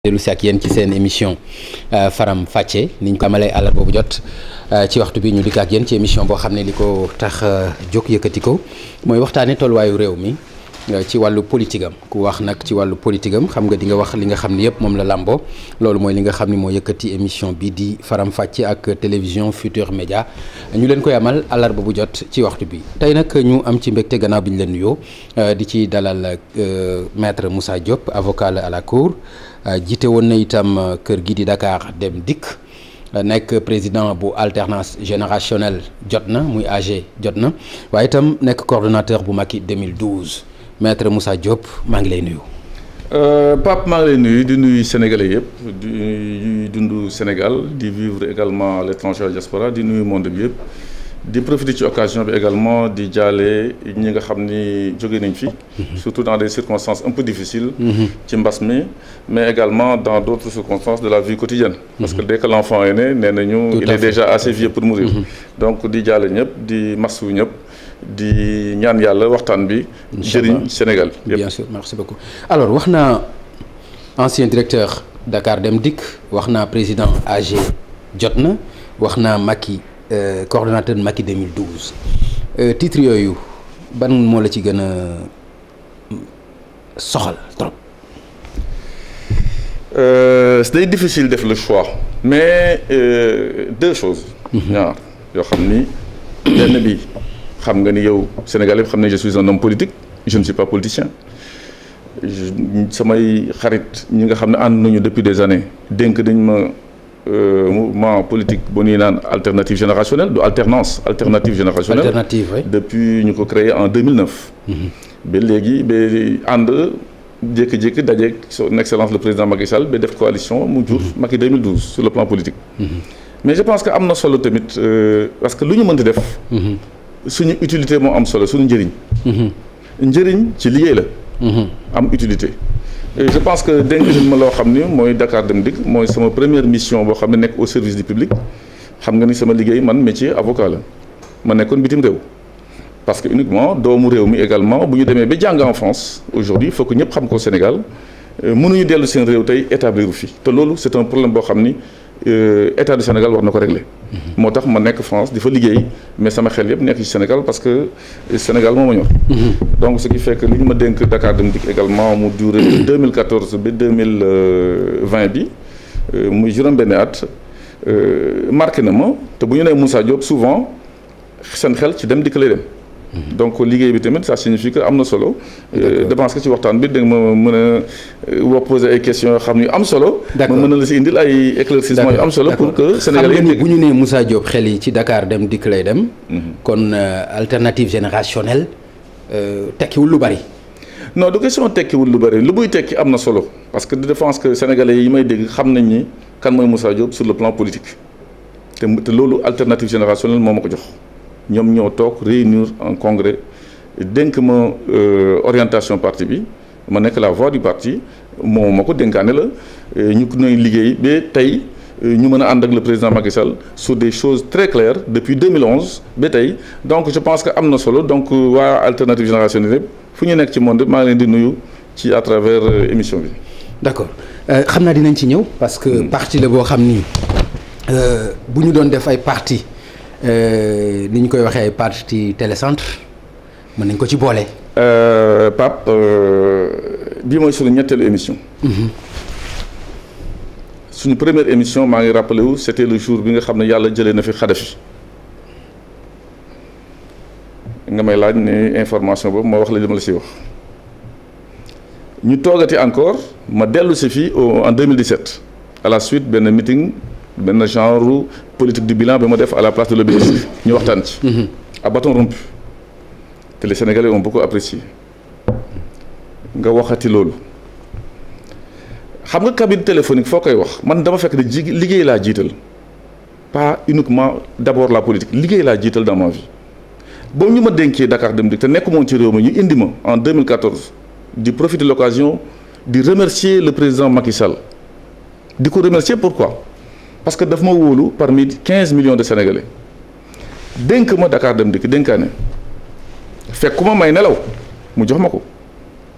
dellu si ak yéen ci seen émission Faram Facce ni ñu ko amalee àllarba bu jot ci waxtu bi ñu dikk ak yéen ci émission boo xam ne li ko tax jóg yëkkati ko mooy waxtaane tolluwaayu réew mi ci wàllu politique am ku wax nag ci wàllu politique am xam nga di nga wax li nga xam ne yëpp moom la làmboo loolu mooy li nga xam ne moo yëkkati émission bi di Faram Facce ak télévision Futurs Médias ñu leen koy amal àllarba bu jot ci waxtu bi tey nag ñu am ci mbégte gannaaw bi ñu leen nuyoo di ci dalal maître Moussa Diop avocat à la cour jiite woon na itam kër gi di Dakar Dem Dikk nekk président bu alternance générationnelle jot na muy AG jot na waaye itam nekk coordonnateur bu Macky 2012 maître Moussa Diop maa ngi lay nuyu. Pape maa ngi lay nuyu di nuyu sénégalais yëpp di dund Sénégal di vivre également à l'étranger à diaspora di nuyu monde bi yëpp di profiter ci occasion bi également di jaale ñi nga xam ni jóge nañ fi. surtout dans des circonstances un peu difficiles. ci mbas mi mais également dans d'autres circonstances de la vie quotidienne. parce que dès que l'enfant est né nee nañu il est déjà assez vieux pour mourir. donc di jaale ñëpp di masu ñëpp. di ñaan yàlla waxtaan bi. jëriñ Sénégal yëpp. bien sûr merci beaucoup alors wax naa ancien directeur Dakar Dem Dikk wax naa président AG jot na wax naa Macky coordonnateur Macky 2012 titre yooyu ban moo la ci gën a soxal trop. c'est difficile def le choix mais deux choses. ñaar yoo xam ni benn bi. xam nga ni yow Sénégal yëpp xam ne je suis un homme politique je ne suis pas politicien samay xarit ñi nga xam ne ànd nañu depuis des années dénk dañ ma mouvement politique bu ñuy naan alternative générationnelle du alternance alternative générationnelle alternative oui. depuis ñu ko créé en 2009 ba léegi ba ànd jékki-jékki dajeeg son excellence le président Macky Sall ba def coalition mu jur Macky 2012 sur le plan politique mais je pense que am na solo tamit parce que lu ñu mënti def suñu utilité moo am solo suñu njëriñ. njëriñ ci liggéey la. am utilité. et je pense que dénk nañ ma loo xam ni mooy Dakar Dem Dikk mooy sama première mission boo xam ne nekk au service du public xam nga ni sama liggéey man métier avocat la ma nekkoon bitim réew. parce que uniquement doomu réew mi également bu ñu demee ba jàng en France aujourd'hui il faut que ñëpp xam ko Sénégal mënuñu dellu seen réew tey établir fi te loolu c'est un problème boo xam ni. État du Sénégal war na ko régler. moo tax ma nekk France di fa liggéey mais sama xel yëpp nekk ci Sénégal parce que Sénégal moo ma ñor. donc ce qui fait que li ñu ma dénk Dakar Dem Dikk également mu duré 2014 ba 2020 bi muy juróom-benni at marqué na ma te bu ñu nee Moussa Diop souvent seen xel ci dem dikk lay dem. donc liggéey bi tamit ça signifie que am na solo. je pense que ci waxtaan bi da nga ma mën a poser ay questions yoo xam ne yu am solo. ma mën a la si indil ay éclaircissements yu am solo. pour que Sénégal xam nga ni bu ñu nee Moussa Diop xel yi ci Dakar Dem Dikk lay dem. kon alternative générationnelle tekkiwul lu bari. non du question tekkiwul lu bari lu buy tekki am na solo parce que je pense que sénégalais yi may dégg xam nañ ni kan mooy Moussa Diop sur le plan politique te loolu alternative générationnelle moo ma ko jox. ñoom ñoo toog réunir en congrès dénk ma orientation parti bi ma nekk la voix du parti moo ma ko dénkaane la ñu ko nay liggéey ba tey ñu mën a ànd ak le président Macky Sall sur des choses très claires depuis 2011 ba tey donc je pense que am na solo donc waa alternative générationnelle yëpp fu ñu nekk ci monde maa ngi leen di nuyu ci à travers émission bi. d'accord xam naa dinañ ci ñëw parce que parti la boo xam ni bu ñu doon def ay parti ni ñu koy waxee ay parti télécentre mën nañ ko ci boole. Pape bii mooy suñu ñetteelu émission. suñu première émission maa ngi rappelé wu c'était le jour bi nga xam ne yàlla jëlee na fi Kadhafi nga may laaj ne information boobu ma wax la li ma la si wax ñu toogati encore ma dellu si fii en 2017 à la suite benn meeting. benn genre politique du bilan bi ma def à la place de l'Obélisque ñu waxtaan ci. à bâton rompu te les Sénégalais ont beaucoup apprécié nga waxati loolu xam nga cabine téléphonique foo koy wax man dama fekk ne liggéey laa jiital pas uniquement d'abord la politique liggéey laa jiital dans ma vie boobu ñu ma dénkee Dakar Dem Dikk te nekk moom ci réew mi ñu indi ma en 2014 di profiter de l'occasion di remercier le président Macky Sall di ko remercier pourquoi. parce que daf ma wóolu parmi 15 millions de Sénégalais dénk ma Dakar Dem Dikk dénkaane fekk ku ma may nelaw mu jox ma ko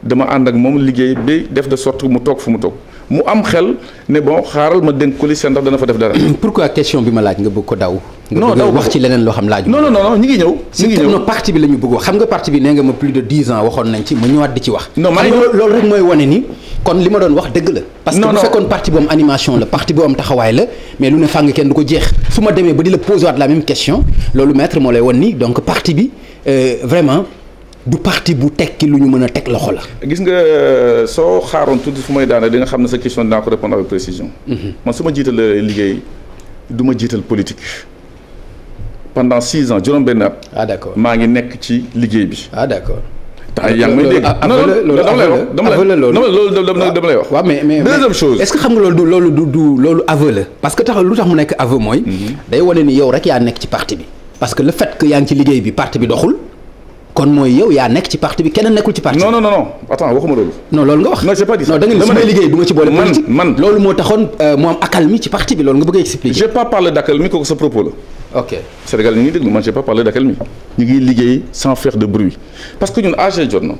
dama ànd ak moom liggéey ba def de sorte mu toog fu mu toog mu am xel ne bon xaaral ma dénk ko li seen ndax dana fa def dara. pourquoi question bi ma laaj nga bëgg ko daw. non nga bëgg wax ci leneen loo xam laaju. non ñi ngi ñëw. non parti bi la ñu bëgg wax xam nga parti bi nee nga ma plus de 10 ans waxoon nañ ci ma ñëwaat di ci wax. non xam nga loolu rek mooy wane ni kon li ma doon wax dëgg la. parce que bu fekkoon parti bu am animation la parti bu am taxawaay la mais lu ne fàng kenn du ko jeex su ma demee ba di la poser waat la même question loolu maître moo lay wan ni donc parti bi vraiment du parti bu tekki lu ñu mën a teg loxo la. gis nga soo xaaroon tuuti fu may daane di nga xam ne sa question dinaa ko répondre avec précision. man su ma jiital liggéey du ma jiital politique. pendant 6 ans juróom-benn at. ah d'accord maa ngi nekk ci liggéey bi. ah d'accord. yaa ngi may dégg dama lay wax. waaw mais deuxième chose. est-ce que xam nga loolu aveu la parce que lu tax mu nekk aveu mooy. day wane ni yow rek yaa nekk ci parti bi. parce que le fait que yaa ngi ci liggéey bi parti bi doxul. kon mooy yow yaa nekk ci parti bi keneen nekkul ci parti bi. non attends waxuma loolu. non loolu nga wax. non j'ai pas dit ça. non da nga ni su may liggéey du ma ci boole politique. man loolu moo taxoon mu am accalmie ci parti bi loolu nga bëgg a expliquer. j'ai pas parlé d'accalmie kooku sa propos la. ok Sénégal ñu ngi déglu man j'ai pas parlé d'accalmie. ñu ngi liggéey sans faire de bruit parce que ñun AG jot na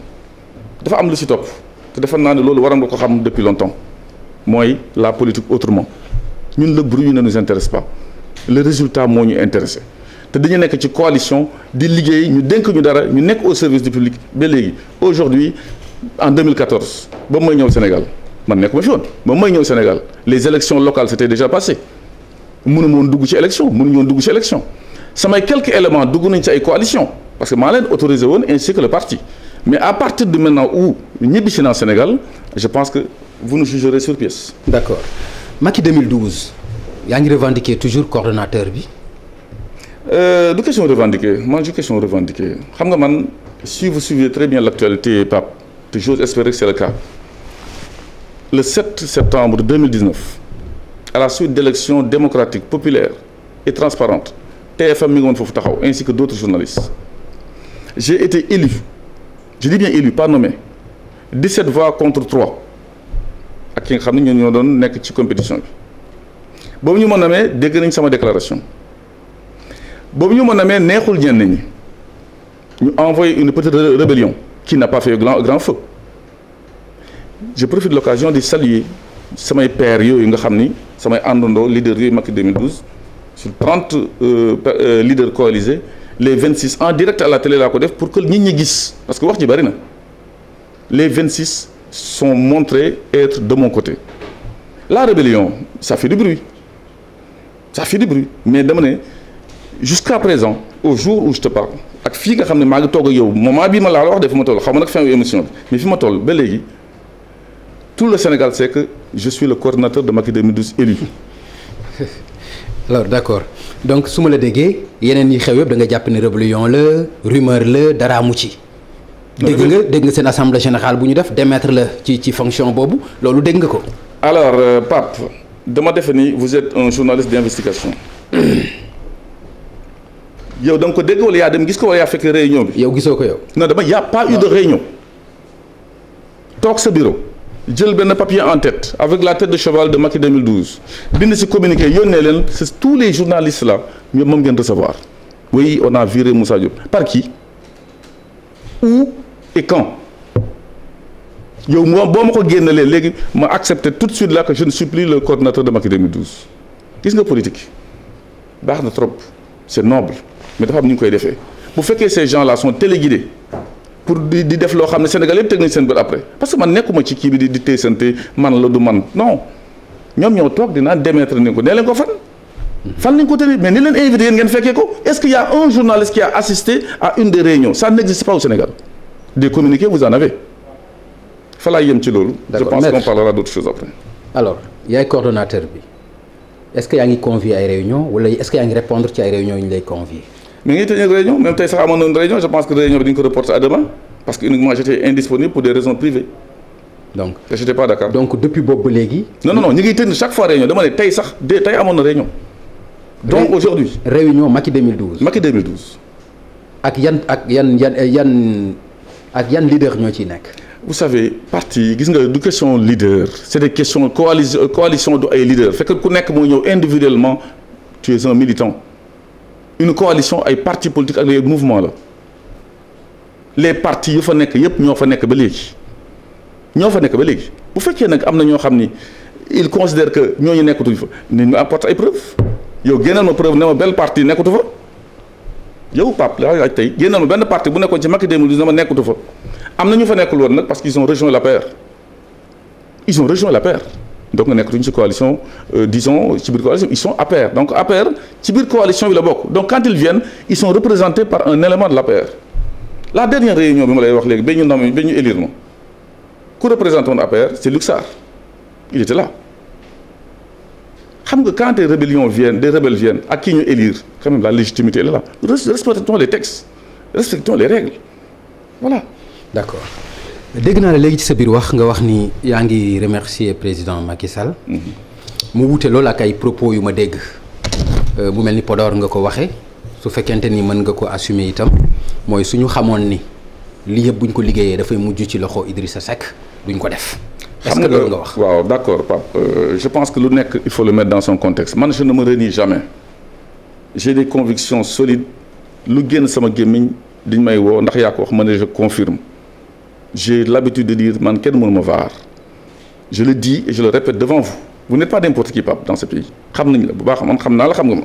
dafa am lu ci topp te defe naa ne loolu waroon nga ko xam depuis longtemps mooy la politique autrement ñun le bruit ne nous intéresse pas le résultat moo ñu intéressé. te dañu nekk ci coalition di liggéey ñu dénk ñu dara ñu nekk au service du public ba léegi aujourd'hui en 2014 ba may ñëw Sénégal man nekkuma fi woon ba may ñëw Sénégal les élections locales c'était déjà passé mënuma woon dugg ci élection mënuñu woon dugg ci élection samay quelques éléments dugg nañ ci ay coalition parce que maa leen autorisé woon ainsi que le parti mais à partir de maintenant où ñibbi si naa Sénégal je pense que vous nous jugerez sur pièce. d'accord Macky 2012 yaa ngi revendiquer toujours coordonnateur bi. du question revendiquée man du question revendiquée xam nga man si vous suivez très bien l'actualité Pape te j'ose espérer que c'est le cas le 7 septembre 2019 à la suite d'élections démocratiques populaires et transparentes TFM mi ngi woon foofu taxaw ainsi que d'autres journalistes j'ai été élu je dis bien élu pas nommé 17 voix contre 3 ak ki nga xam ne ñoo doon nekk ci compétition bi boobu ñu ma nommé dégg nañ sama déclaration boobu ñu mën a amee neexul ñenn ñi ñu envoyé une petite rébellion qui n'a pas fait grand feu je profite de l'occasion de saluer samay pairs yooyu nga xam ni samay àndandoo leaders yooyu Macky 2012 sur 30 leaders coalisés les 26 en direct à la télé laa ko def pour que nit ñi gis parce que wax ji bari na les 26 sont montrés être de mon côté la rébellion ça fait du bruit mais dama ne jusqu'à présent au jour où je te parle ak fii nga xam ne maa ngi toog ak yow moment bii ma laa la wax de fi ma toll xam nga nag fin émission bi mais fi ma toll ba léegi tout le Sénégal sait que je suis le coordinateur de Macky 2012 élu. alors d'accord donc su ma la déggee yeneen yi xew yëpp da nga jàpp ne rébellion la rumeur la dara amu ci. dégg nga seen assemblée générale bu ñu def démettre la ci fonction boobu loolu dégg nga ko. alors Pape dama defe ni vous êtes un journaliste d'investigation. yow da nga ko dégg wala yaa dem gis ko wala yaa fekk réunion bi. yow gisoo ko yow. non dama y' a pas eu de réunion. toog sa bureau jël benn papier en tête avec la tête de cheval de Macky 2012 bind ci communiqué yónnee leen c'est tous les journalistes là ñoom moom ngeen recevoir. oui on a viré Moussa Diop par qui où et quand yow moom boo ma ko génnalee léegi ma accepté tout de suite là que je ne suis plus le coordinateur de Macky 2012 gis nga politique baax na trop c'est noble. mais dafa am ni ñu koy defee bu fekkee ces gens là sont téléguidés pour di def loo xam ne Sénégal yëpp teg nañ seen bët après parce que man nekkuma ci kii bi di téesante man la du man non ñoom ñoo toog dinaa démettre ni ko nee leen ko fan lañ ko tëri mais ni leen invité yéen ngeen fekkee ko est-ce qu'il y a un journaliste qui a assisté à une des réunions ça n'existe pas au Sénégal des communiqués vous en avez fa laay yem ci loolu. je pense qu'on parlera d'autres choses après. alors yaay coordonnateur bi est-ce que yaa ngi convier ay réunion wala est-ce que yaa ngi répondre ci ay réunions yu ñu lay convier. mais ngi tenir réunion même tey sax amoon na réunion je pense que réunion bi dañu ko reporter à demain parce que uniquement j'étais indisponible pour des raisons privées. donc te j'étais pas d'accord. donc depuis boobu ba léegi. non ñu ngi tenir chaque fois réunion dama ne tey sax tey amoon na réunion. donc aujourd'hui réunion Macky 2012. Macky 2012. ak yan leader ñoo ciy nekk. vous savez parti gis nga du question leader c'est des questions coalition du ay leader fekk ku nekk moo ñëw individuellement tu es un militant. une coalition ay partis politiques ak les mouvements la les partis yu fa nekk yépp ñoo fa nekk ba léegi bu fekkee nag am na ñoo xam ni il considère que ñooñu nekkatuñ fa nañ ñu apporte ay preuves yow génneel ma preuve ne ma benn parti nekkatu fa yow Pape laa laaj tey génneel ma benn parti bu nekkoon ci Macky 2012 ne ma nekkatu fa am na ñu fa nekkul woon nag parce qu'ils ont rejoint l'APR donc nga nekkatuñ ci coalition disons ci biir coalition ils sont APR donc APR ci biir coalition bi la bokk donc quand ils viennent ils sont représentés par un élément de l'APR la dernière réunion bi ma lay wax léegi ba ñu nommé ba ñu élire ma ku représenté woon APR c'est Luc Sarr il était là xam nga quand des rebelles viennent ak kii ñu élire quand même la légitimité est là respectons les textes respectons les règles voilà. D'accord dégg naa la léegi ci sa biir wax nga wax ni yaa ngi remercier président Macky Sall. mu wute loolu ak ay propos yu ma dégg mu mel ni Podor nga ko waxee su fekkente ni mën nga ko assumer itam mooy suñu xamoon ni lii yëpp buñ ko liggéeyee dafay mujj ci loxo Idrissa Seck duñ ko def. est-ce que loolu nga wax waaw d'accord Pape je pense que lu nekk il faut le mettre dans son contexte man je ne me renie jamais j'ai des convictions solides lu génn sama gémmiñ diñ may woo ndax yaa ko wax ma ne je confirme j'ai l'habitude de dire man kenn mënu ma vaar je le dis et je le répète devant vous vous n'êtes pas n'importe qui Pape dans ce pays xam nañ la bu baax man xam naa la xam nga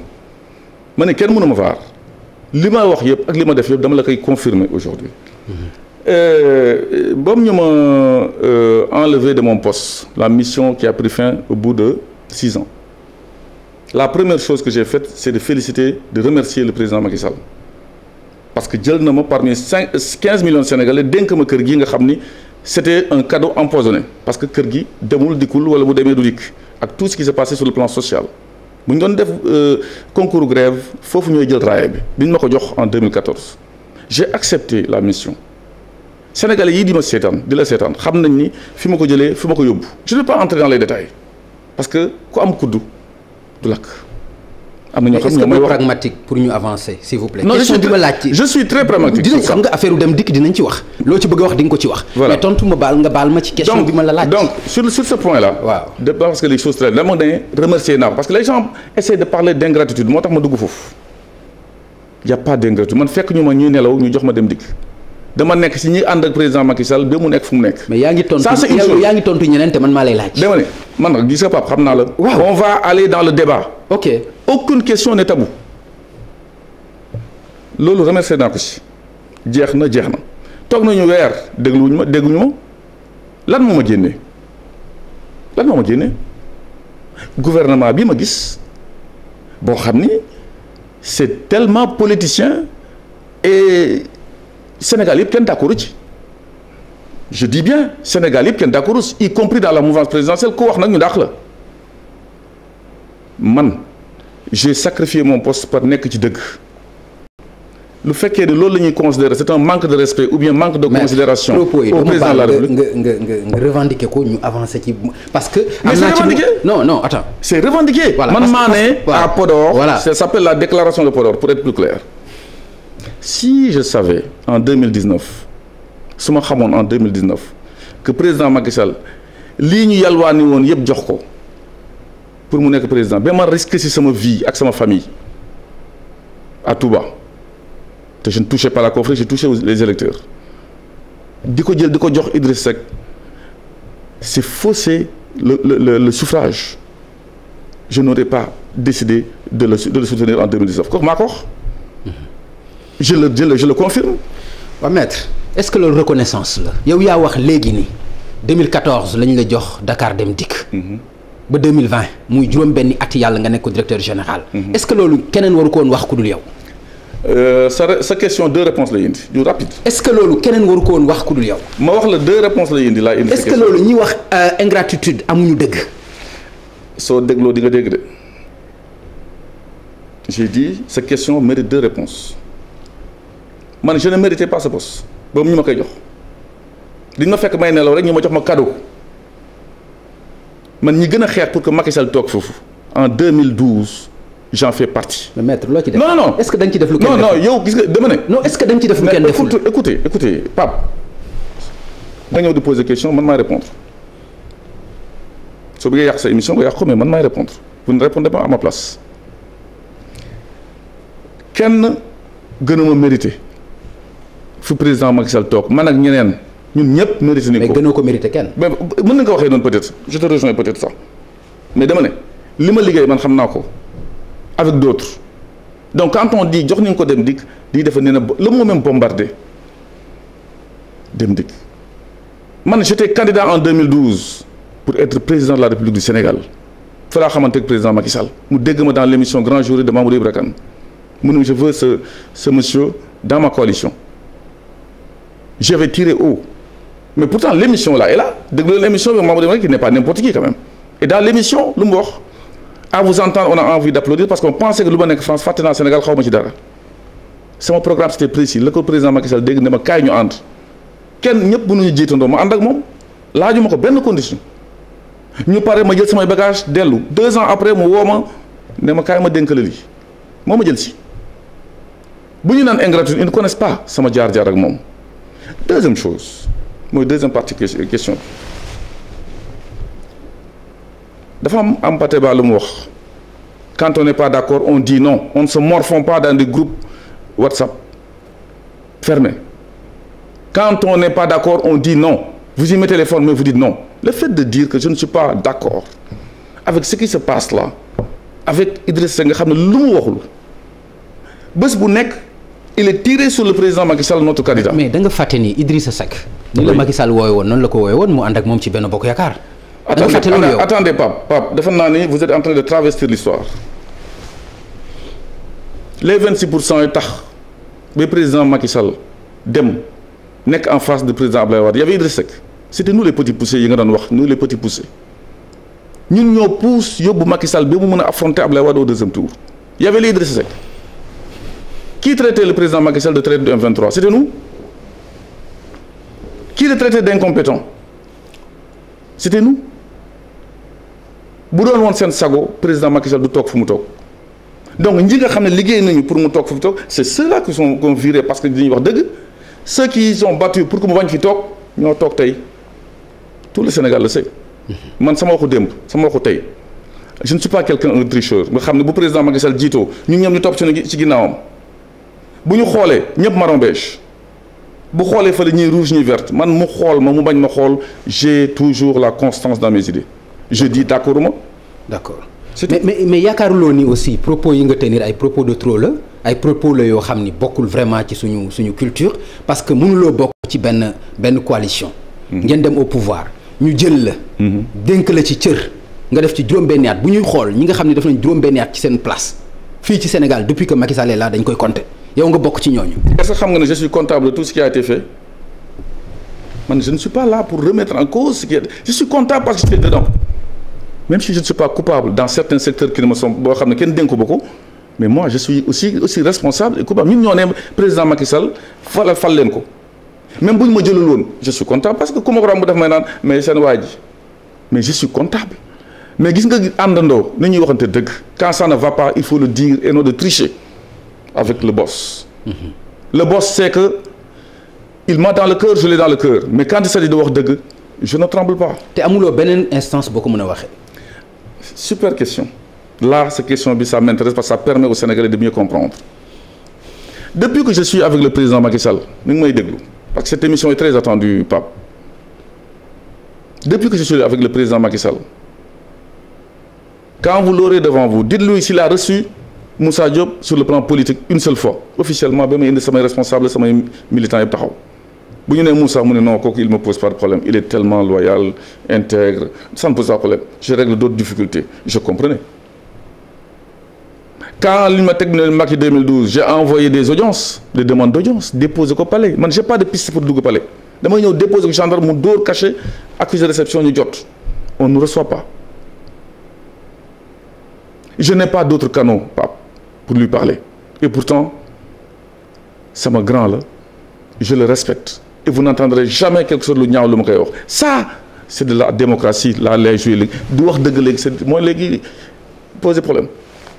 ma ne kenn mënu ma vaar li ma wax yëpp ak li ma def yëpp dama la koy confirmer aujourd'hui boobu ñu ma enlevé de mon poste la mission qui a pris fin au bout de 6 ans la première chose que j'ai faite c'est de féliciter de remercier le président Macky Sall parce que jël na ma parmi 15 millions de Sénégalais dénk ma kër gi nga xam ni c'était un cadeau empoisonné parce que kër gi demul dikkul wala bu demee du dikk ak tout ce qui s'est passé sur le plan social bu ñu doon def concours grève foofu ñooy jël raaya bi ñu ma ko jox en 2014 j'ai accepté la mission Sénégalais yii di ma seetaan di la seetaan xam nañ ni fi ma ko jëlee fi ma ko yóbbu je ne vais pas entrer dans les détails parce que ku am kuddu du lakk. am na ñoo xam ne mooy wax pragmatique pour ñu avancer s'il vous plaît. non je suis très pragmatique. dinañ xam nga affaire dem dikk dinañ ci wax. loo ci bëgg a wax di nga ko ci wax. voilà mais tontu ma baal nga baal ma ci question bi ma la laaj. donc sur ce point là. waaw de parce que les choses très dama ne remercier naa ko parce que les gens essaient de parler d'ingratitude moo tax ma dugg foofu y a pas d'ingratitude man fekk ñu ma ñuy nelaw ñu jox ma dem dikk dama nekk si ñi ànd ak président Macky Sall ba mu nekk fu mu nekk. mais yaa ngi tontu ñeneen te man maa lay laaj. dama ne man nag gis nga Pape xam naa la. waaw on va aller dans le débat. ok aucune question n'est tabou loolu remercier naa ko si jeex na toog nañu weer dégguñu ma lan moo ma génne gouvernement bi ma gis boo xam ni c'est tellement politicien et Sénégal yëpp kenn d'accord ci je dis bien Sénégal yëpp kenn d'accord ci y compris dans la mouvance présidentielle ku wax nag ñu dàq la man j'ai sacrifié mon poste par nekk ci dëgg lu fekkee ne loolu la ñuy considérer c'est un manque de respect ou bien manque de considération au président de la République nga revendiquer ko ñu avancer ci parce que mais c'est revendiqué non attends c'est revendiqué voilà, man maa ne à Podor voilà. Ça s'appelle la déclaration de Podor pour être plus clair si je savais en 2019 su ma xamoon en 2019 que président Macky Sall lii ñu yalwaani woon yëpp jox ko pour mu nekk président ba ma risqué ci sama vie ak sama famille à Touba te je ne touchais pas la confrérie je touchais les électeurs di ko jël di ko jox Idriss Seck c'est fausser le suffrage je n'aurais pas décidé de le soutenir en 2019 kooku maa ko wax je le confirme. waaw maître est-ce que loolu reconnaissance la yow yaa wax léegi ni 2014 lañ la jox Dakar Dem Dikk. ba 2020 muy juróom-benni at yàlla nga nekk ko directeur général. est-ce que loolu keneen waru ko woon wax ku dul yow. sa question 2 réponses la indi yu rapide. est-ce que loolu keneen waru ko woon wax ku dul yow. ma wax la 2 réponses la indi laa indi. est-ce que loolu ñi wax ingratitude amuñu dëgg. soo dégloo di nga dégg de j'ai dit sa question mérite 2 réponses man je ne méritais pas ce poste boobu ñu ma koy jox li ma fekk may nelaw rek ñu ma jox ma cadeau man ñi gën a xeex pour que Macky Sall toog foofu en 2012 j'en fais partie. mais maître loo ci def. non est-ce que da nga ci def lu kenn deful non yow gis nga dama ne. non est-ce que da nga ci def lu kenn deful écoutez Pape nga ñëw di poser question man maay répondre soo bëggee yàq sa émission nga yàq ko mais man maay répondre vous ne répondez pas à ma place kenn gënuma mérité fu président Macky Sall toog man ak ñeneen ñun ñëpp mérité ni ko. mais gënoo ko mérité kenn. mais mën na nga waxee noonu peut-être je te rejoins peut-être sax mais dama ne li ma liggéey man xam naa ko avec d'autres donc quand on dit jox nañ ko Dem Dikk di defa nee na le mot même bombardé Dem Dikk man j'étais candidat en 2012 pour être président de la République du Sénégal fa laa xamante ak président Macky Sall mu dégg ma dans l'émission Grand Jury de Mamadou Ibra Kane mu ne je veux ce monsieur dans ma coalition j'avais tiré haut mais pourtant l'émission là est là déglu l'émission bi Mamadou Ibra qui n'est pas n'importe qui quand même et dans l'émission lu mu wax à vous entendre on a envie d'applaudir parce qu'on pensait que lu ma nekk France fàtte naa Sénégal xaw ma ci dara sama programme c'était précis la ko président Macky Sall dégg ne ma kaay ñu ànd kenn ñëpp mënuñu jiitandoo ma ànd ak moom laajuma ko benn condition ñu pare ma jël samay bagage dellu 2 ans après mu woo ma ne ma kaay ma dénk la lii moo ma jël si bu ñu naan ingratitude ils ne connaissent pas sama jaar-jaar ak moom. Deuxième chose mooy deuxième partie question dafa am Hampâté Bâ lu mu wax quand on n'est pas d'accord on dit non on ne se morfond pas dans des groupes WhatsApp fermés quand on n'est pas d'accord on dit non vous y mettez les formes mais vous dites non le fait de dire que je ne suis pas d'accord avec ce qui se passe là avec Idriss Seck nga xam ne lu mu waxul bés bu nekk il est tiré sur le président Macky Sall notre candidat. mais da nga fàtte ni Idrissa Seck. ni la Macky Sall wooye woon noonu la ko wooye woon mu ànd ak moom ci Benno Bokk Yaakaar. da nga fàtte loolu yow attendez Pape defe naa ni vous êtes en train de travestir l'histoire les 26% yi tax ba président Macky Sall dem nekk en face du président Abdoulaye Wade y avait Idriss Seck c'était nous les petits poussés yi nga doon wax nous les petits poussés ñun ñoo pousse yóbbu Macky Sall ba mu mën a affronter Abdoulaye Wade au deuxième tour y avait Idriss Seck. Qui traitait le président Macky Sall de traître de M23? C'était nous. Qui le traitait d'incompétent? C'était nous. bu doon woon seen sago président Macky Sall du toog fu mu toog donc ñi nga xam ne liggéey nañu pour mu toog fu mu toog c'est ceux-là qui sont qu'on viré parce que dañuy wax dëgg ceux qui sont battus pour que mu bañ fi toog ñoo toog tey tout le Sénégal le sait man sama waxu démb sama waxu tey je ne suis pas quelqu'un un tricheur nga xam ne bu président Macky Sall jiitoo ñun ñoom ñu topp ci ginnaawam bu ñu xoolee ñëpp marron beige bu xoolee fële ñuy rouge ñuy verte man mu xool ma mu bañ ma xool j'ai toujours la constance dans mes idées je dis d'accord ma. d'accord mais yaakaaruloo ni aussi propos yi nga tenir ay propos de trop la ay propos la yoo xam ni bokkul vraiment ci suñu culture parce que mënuloo bokk ci benn coalition. ngeen dem au pouvoir ñu jël la. dénk la ci cër nga def ci juróom-benni at bu ñuy xool ñi nga xam ne def nañ juróom-benni at ci seen place fii ci Sénégal depuis que Macky Sall est là dañ koy compter yow nga bokk ci ñooñu. est-ce que xam nga ne je suis comptable de tout ce qui a été fait man je ne suis pas là pour remettre en cause ce qui est je suis comptable parce que j'étais dedans même si je ne suis pas coupable dans certains secteurs qui ne me sont boo xam ne kenn dénku ba ko mais moi je suis aussi responsable et coupable ñun ñoo ne président Macky Sall fal leen ko même bu ñu ma jëlul woon je suis comptable parce que ku ma ko romb daf may naan mais seen waa ji mais je suis comptable mais gis nga àndandoo ni ñuy waxante dëgg quand ça ne va pas il faut le dire et non de tricher avec le boss. Le boss sait que il m'a dans le cœur je l'ai dans le cœur mais quand il s'agit de wax dëgg je ne tremble pas. te amuloo beneen instance boo ko mën a waxee. Super question là cette question bi ça m'intéresse parce que ça permet aux Sénégalais de mieux comprendre depuis que je suis avec le président Macky Sall mi ngi may déglu parce que cette émission est très attendue Pape depuis que je suis avec le président Macky Sall quand vous l'aurez devant vous dites-lui s'il a reçu Moussa Diop sur le plan politique une seule fois officiellement ba may indi samay responsable samay militants yëpp taxaw bu ñu nee Moussa mu ne non kooku il me pose pas de problème il est tellement loyal intègre ça ne pose pas de problème je règle d'autres difficultés je comprenais quand li ma teg ne Macky 2012 j'ai envoyé des audiences des demandes d'audience déposé ko palais man j'ai pas de piste pour dugg palais damay ñëw déposé ko gendarme mu dóor caché accusé de réception ñu jot on ne reçoit pas je n'ai pas d'autres canaux pour lui parler et pourtant sama grand la je le respecte et vous n'entendrez jamais quelque chose lu ñaaw lu ma koy wax ça c'est de la démocratie là lay joué léegi du wax dëgg léegi c'est mooy léegi poser problème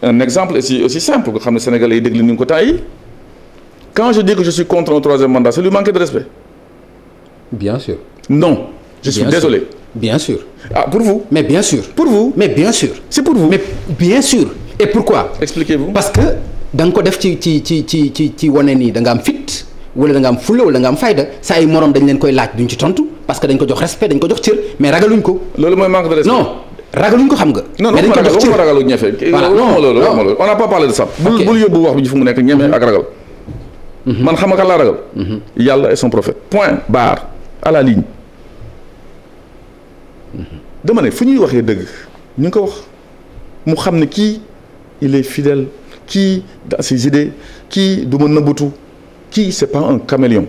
un exemple aussi simple nga xam ne Sénégalais yi dégg ñu ko temps yi quand je dis que je suis contre un troisième mandat c'est lui manquer de respect. Bien sûr. Non je suis désolé. Bien sûr. Ah pour vous. Mais bien sûr. Pour vous. Mais bien sûr. C'est pour vous. Mais bien sûr. Et pourquoi? Expliquez-vous. Parce que da nga ko def ci wane ni da nga am fit wala da nga am fulla wala da nga am fayda saa ay morom dañ leen koy laaj duñ ci tontu parce que dañ ko jox respect dañ ko jox cër mais ragaluñ ko. loolu mooy manque de respect. Non ragaluñ ko xam nga. non non waxuma ragalu ñefe. voilà non loolu on n'a pas parlé de ça. bul yóbbu wax bi ci fu mu nekk ñeme ak ragal. man xam nga kan laa ragal. yàlla et son prophète. point barre à la ligne. dama ne fu ñuy waxee dëgg ñu ngi ko wax mu xam ne kii il est fidèle kii dans ses idées kii du ma nëbbatu kii c'est pas un caméléon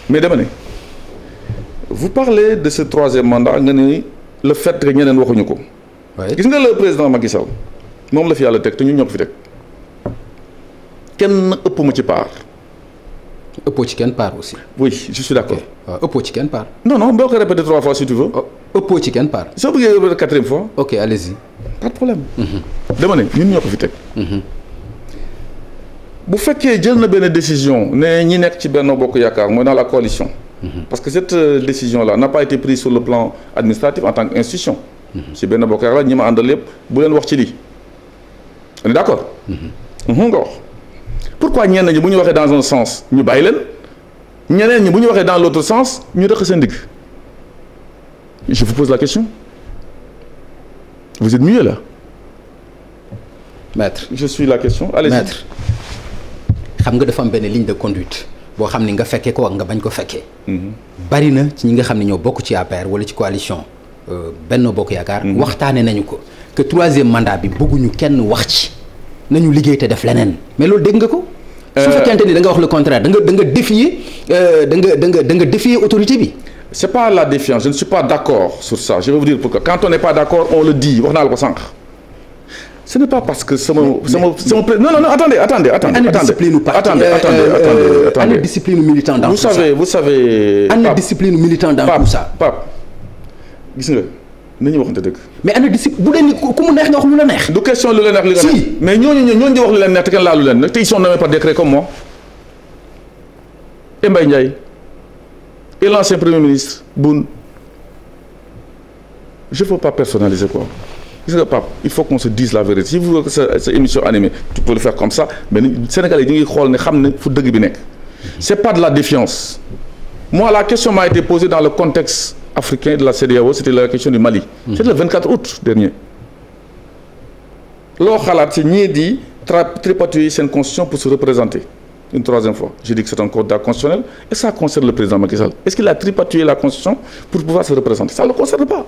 mais dama ne vous parlez de ce troisième mandat nga ne le fait que ñeneen waxuñu ko. gis nga le président Macky Sall moom la fi yàlla teg te ñun ñoo ko fi teg kenn ëpp ma ci part. ëppoo ci kenn part aussi. oui je suis d'accord. waaw ëppoo ci kenn part. non boo ko répéter 3 fois si tu veux. ëppoo ci kenn part. soo bëggee répéter 4e fois. ok allez-y. pas de problème. dama ne ñun ñoo ko fi teg. bu fekkee jël na benn décision ne ñi nekk ci Benno Bokk Yaakaar mooy dans la coalition. parce que cette décision-là n'a pas été prise sur le plan administratif en tant qu'institution. ci Benno Bokk Yaakaar la ñi ma àndal lépp bu leen wax ci lii. on est d'accord. nga wax. pourquoi ñenn ñi bu ñu waxee dans un sens ñu bàyyi leen ñeneen ñi bu ñu waxee dans l'autre sens ñu rëq seen digg je vous pose la question vous êtes muet là. maître je suis la question allez-y. maître xam nga dafa am benn ligne de conduite boo xam ni nga fekkee ko ak nga bañ ko fekkee. bari na ci ñi nga xam ne ñoo bokk ci APR wala ci coalition Benno Bokk Yaakaar. waxtaane nañu ko que 3e mandat bi bëgguñu kenn wax ci. nañu liggéey te def leneen mais loolu dégg nga ko. su fekkente ni da nga wax le contraire da nga défier da nga défier autorité bi. c'est pas la défiance je ne suis pas d'accord sur ça je vais vous dire pourquoi quand on n'est pas d'accord on le dit wax naa la ko sànq. ce n'est pas parce que sama non attendez ana discipline militant dans tout ça vous savez ana discipline militant dans tout ça Pape gis nga nañu waxante dëgg. mais ana discipline bu dee ni ku mu neex nga wax lu la neex. du question lu la neex li nga neex. mais ñooñu di wax lu leen neex te kenn laalu leen nag te ils sont nommés par décret comme moi. et Mbaye Ndiaye et l'ancien premier ministre Boun. je veux pas personnaliser quoi. gis nga Pape il faut qu'on se dise la vérité si vous voulez que sa émission animée tu peux le faire comme ça mais Sénégalais yi ñu ngi xool ne xam ne fu dëgg bi nekk. c'est pas de la défiance. moi la question m'a été posée dans le contexte africain de la CEDEAO c'était la question du Mali. c'était le 24 août dernier. loo xalaat ci ñii di tripatouiller seen constitution pour se représenter une 3e fois je dis que c'est un candidat constitutionnel et ça concerne le président Macky Sall est-ce qu'il a tripatouillé la constitution pour pouvoir se représenter ça ne le concerne pas.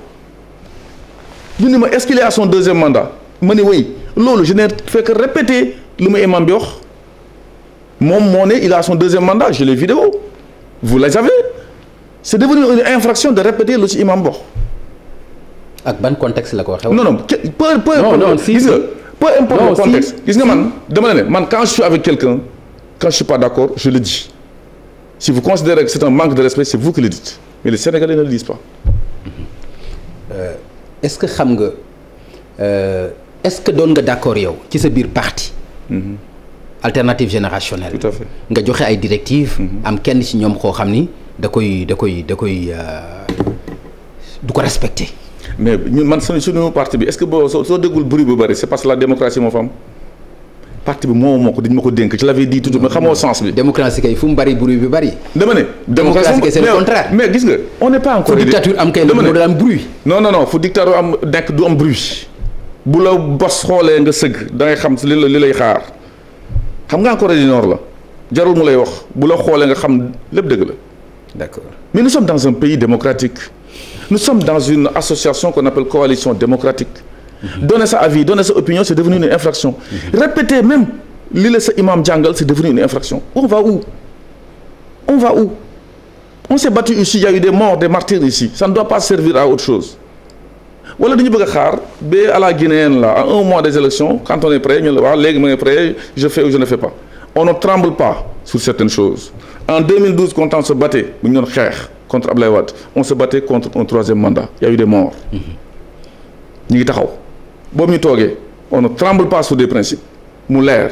ñu ni ma est-ce qu'il est à son 2e mandat ma ni oui loolu je n'ai fait que répéter lu ma imam bi wax moom moo ne il est à son 2e mandat j'ai les vidéos vous les avez c'est devenu une infraction de répéter lu ci imam bi wax. ak ban contexte la ko waxee. non peu importe le contexte gis nga man dama ne man quand je suis avec quelqu'un quand je suis pas d'accord je le dis si vous considérez que c'est un manque de respect c'est vous qui le dites mais les Sénégalais ne le disent pas. est-ce que xam nga est-ce que doon nga d'accord yow ci sa biir parti. alternative générationnelle. tout à fait nga joxe ay directives. am kenn ci ñoom koo xam ni da koy du ko respecter. mais ñun man suñu parti bi est-ce que boo soo déggul bruit bu bari c'est parce que la démocratie moo fa am parti bi moo ko dañ ma ko dénk ci l'avais dit tout mais xamoo sens bi. démocratie kay fu mu bari bruit bi bari. dama ne. démocratie kay c'est le contraire. mais gis nga on n'est pas encore. fu dictature am kay moo doon am bruit. non fu dictature am nekk du am bruit bu la bos xoolee nga sëgg da ngay xam li lay xaar xam nga Corée du Nord la jarul mu lay wax bu la xoolee nga xam lépp dëgg la. d'accord mais nous sommes dans un pays démocratique. nous sommes dans une association qu'on appelle coalition démocratique. donner sa avis donner sa opinion c'est devenu une infraction. répéter même li la sa imam jàngal c'est devenu une infraction. on va où on s'est battu ici il y a eu des morts des martyrs ici ça ne doit pas servir à autre chose. wala dañu bëgg a xaar ba à la guinéenne là à 1 mois des élections quand on est prêt ñu la wax léegi ma ngi prêt je fais ou je ne fais pas on ne tremble pas sur certaines choses en 2012 quand on se battait bu ñu doon xeex contre Ablaye Wade on se battait contre un 3e mandat il y a eu des morts ñu ngi taxaw boobu ñu toogee on ne tremble pas sur des principes mu leer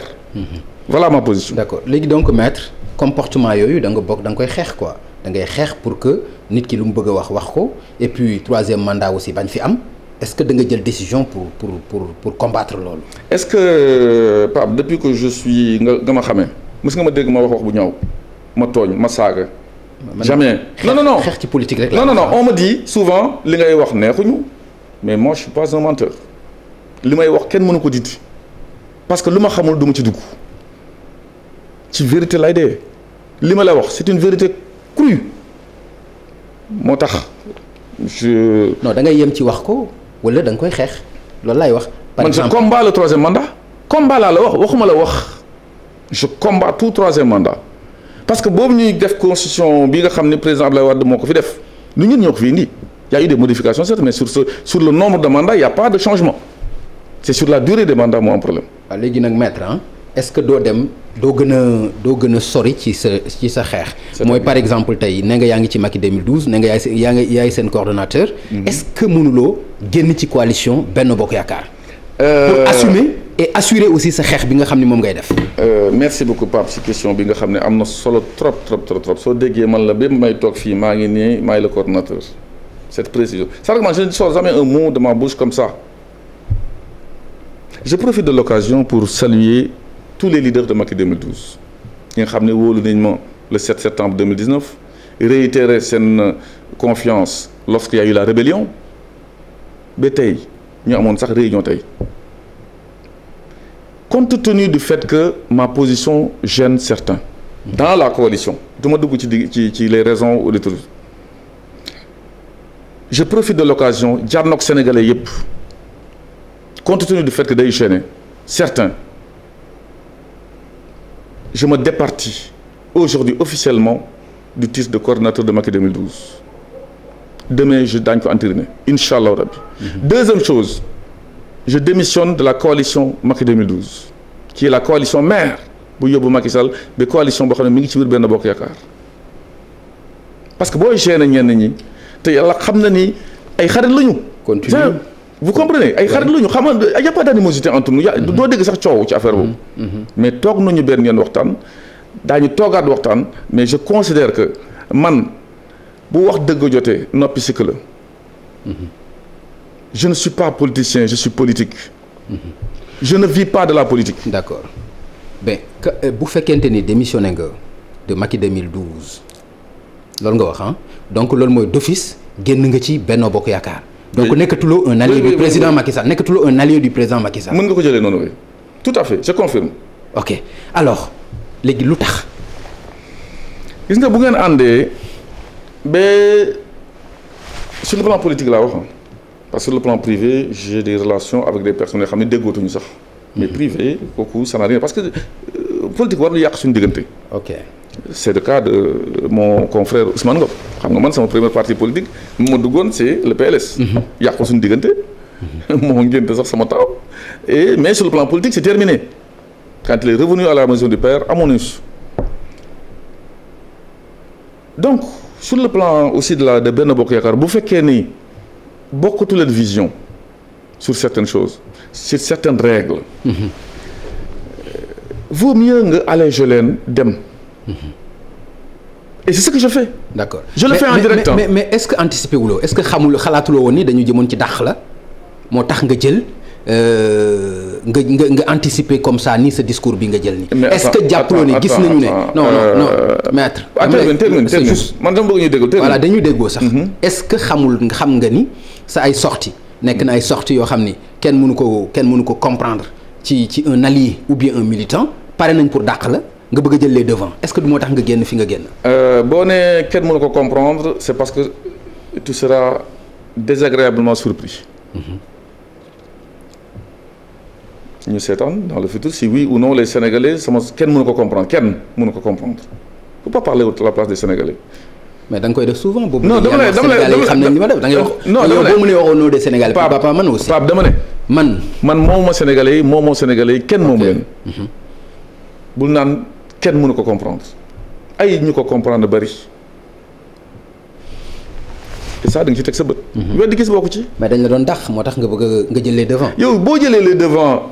voilà ma position. d'accord léegi donc maître comportement yooyu da nga koy xeex quoi da ngay xeex pour que nit ki lu mu bëgg a wax ko et puis 3e mandat aussi bañ fi am est-ce que da nga jël décision pour combattre loolu. est-ce que Pape depuis que je suis nga ma xamee mës nga ma dégg ma wax bu ñaaw ma tooñ ma saaga jamais. Non. xeex ci politique rek. non on me dit souvent li ngay wax neexuñu mais moi je suis pas un menteur li may wax kenn mënu ko dindi parce que lu ma xamul du ma ci dugg ci vérité lay dee li ma lay wax c'est une vérité crue moo tax non da ngay yem ci wax ko wala da nga koy xeex loolu laay wax. par exemple je combats le troisième mandat. combat laa la waxuma la wax je combats tout troisième mandat parce que boobu ñuy def constitution bi nga xam ne président Abdoulaye Wade moo ko fi def lu ñun ñoo ko fi indi y a eu des modifications certes mais sur le nombre de mandats il y a pas de changement c'est sur la durée des mandats moo am problème. waaw léegi nag maître est-ce que doo gën a sori ci sa xeex. mooy par exemple tey ne nga yaa ngi ci Macky 2012 ne nga yaay seen coordonnateur. est-ce que mënuloo génn ci coalition Benno Bokk Yaakaar. pour assumer et assurer aussi sa xeex bi nga xam ne moom ngay def. merci beaucoup Pape ci question bi nga xam ne am na solo trop soo déggee man la ba may toog fii maa ngi nii maay le coordonnateur cette précision seulement je ne sors jamais un mot de ma bouche comme ça je profite de l'occasion pour saluer tous les leaders de Macky 2012 ñi nga xam ne wóolu nañ ma le 7 septembre 2019 réitérer seen confiance lorsqu'il y a eu la rébellion ba tey ñu amoon sax réunion tey compte tenu du fait que ma position gêne certains dans la coalition du ma dugg ci les raisons ou les trucs je profite de l'occasion jànnoog sénégalais yépp compte tenu du fait que day gêner certains je me départis aujourd'hui officiellement du titre de coordinateur de Macky 2012 demain daañu ko entériner incha allah rabbi. Deuxième chose je démissionne de la coalition Macky 2012 qui est la coalition mère bu yóbbu Macky Sall ba coalition boo xam ne mi ngi ci biir Benno Bokk Yaakaar parce que booy gêner ñenn ñi te yàlla xam na ni ay xarit lañu. continue vous comprenez ay xarit lañu xam nga y a pas d'animosité entre nous doo dégg sax coow ci affaire boobu. mais toog nañu benn yoon waxtaan daañu toogaat waxtaan mais je considère que man bu wax dëgg jotee noppi sikk la. je ne suis pas politicien je suis politique. je ne vis pas de la politique. d'accord mais bu fekkente ni démissionné nga de Macky 2012 loolu nga wax donc loolu mooy d'office génn nga ci Benno Bokk Yaakaar. donc nekkatuloo un allié du président Macky Sall nekkatuloo un allié du président Macky Sall. mën nga ko jëlee noonu oui tout à fait je confirme. ok alors léegi lu tax. gis nga bu ngeen àndee ba sur le plan politique laa wax parce que sur le plan privé j'ai des relations avec des personnes yoo xam ne déggootuñu sax. mais privé kooku ça n'a rien parce que politique war na yàq suñu diggante. ok c'est le cas de mon confrère Ousmane Ngom xam nga man sama premier parti politique ma duggoon c'est le PLS. yàq ko suñu diggante. moo ngénte sax sama taw. mais sur le plan politique c'est terminé quand il est revenu à la maison du père amoon nañu donc sur le plan aussi de Benno Bokk Yaakaar bu fekkee ni bokkatu leen vision sur certaines choses sur certaines règles. vaut mieux nga alléger leen dem. et c'est ce que je fais. d'accord je le fais en direct. mais est-ce que anticiper wuloo est-ce que xalaatuloo woon ni dañu jëmoon ci dàq la moo tax nga jël nga anticiper comme ça ni sa discours bi nga jël ni. est-ce que jàppaloo ni gis nañu ne. non maître. termine man dama bëgg ñu déggoo. voilà dañuy déggoo sax. est-ce que xam nga ni sa ay sorties nekk na ay sorties yoo xam ni kenn mënu ko comprendre ci un allié ou bien un militant pare nañ pour dàq la. nga bëgg a jël les devants est-ce que du moo tax nga génn fi nga génn. boo nee kenn mënu ko comprendre c'est parce que tu seras désagréablement surpris. ñu seetaan dans le futur si oui ou non les Sénégalais kenn mënu ko comprendre faut pas parler à la place des Sénégalais. mais da nga koy def souvent. boobu non dama ne xam nañ li ma def da ngay wax. non dama ne boo mënee wax au nom des Sénégalais. papa man aussi Pape dama ne. man moom ma Sénégalais yi moom moo Sénégalais yi kenn moomu leen. bul naan kenn mënu ko comprendre ay ñu ko comprendre bari et ça da nga ci teg sa bët. weddi gis bokku ci. mais dañ la doon dàq moo tax nga bëgg nga jël les devants. yow boo jëlee les devants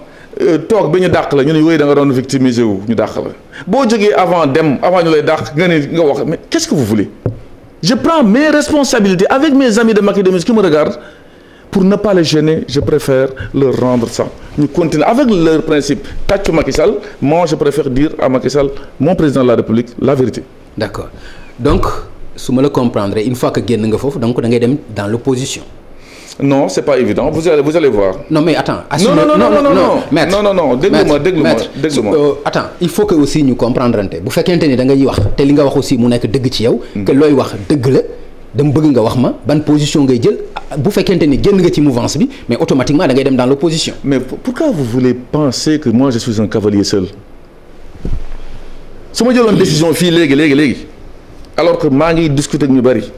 toog ba ñu dàq la ñu ne yooyu da nga doon victimiser wu ñu dàq la boo jógee avant ñu lay dàq nga ne nga wax mais qu'est-ce que vous voulez. je prends mes responsabilités avec mes amis de Macky 2012 qui me regardent pour ne pas les gêner je préfère leur rendre ça ñu continuer avec leur principe tàccu Macky Sall moi je préfère dire à Macky Sall mon président de la République la vérité. d'accord donc su ma la comprendre une fois que génn nga foofu donc da ngay dem dans l'opposition. Non, c'est pas évident. Vous allez voir. Non, mais attends. Non. déglu ma. Attends, il faut que aussi ñu comprendre bu fekkente ni da ngay wax te li nga wax aussi mu nekk dëgg ci yow. que looy wax dëgg la dama bëgg nga wax ma ban position ngay jël bu fekkente ni génn nga ci mouvance bi mais automatiquement da ngay dem dans l'opposition. Mais pourquoi vous voulez penser que moi je suis un cavalier seul? su ma jëloon décision fii léegi alors que maa ngi discuter ak ñu bari.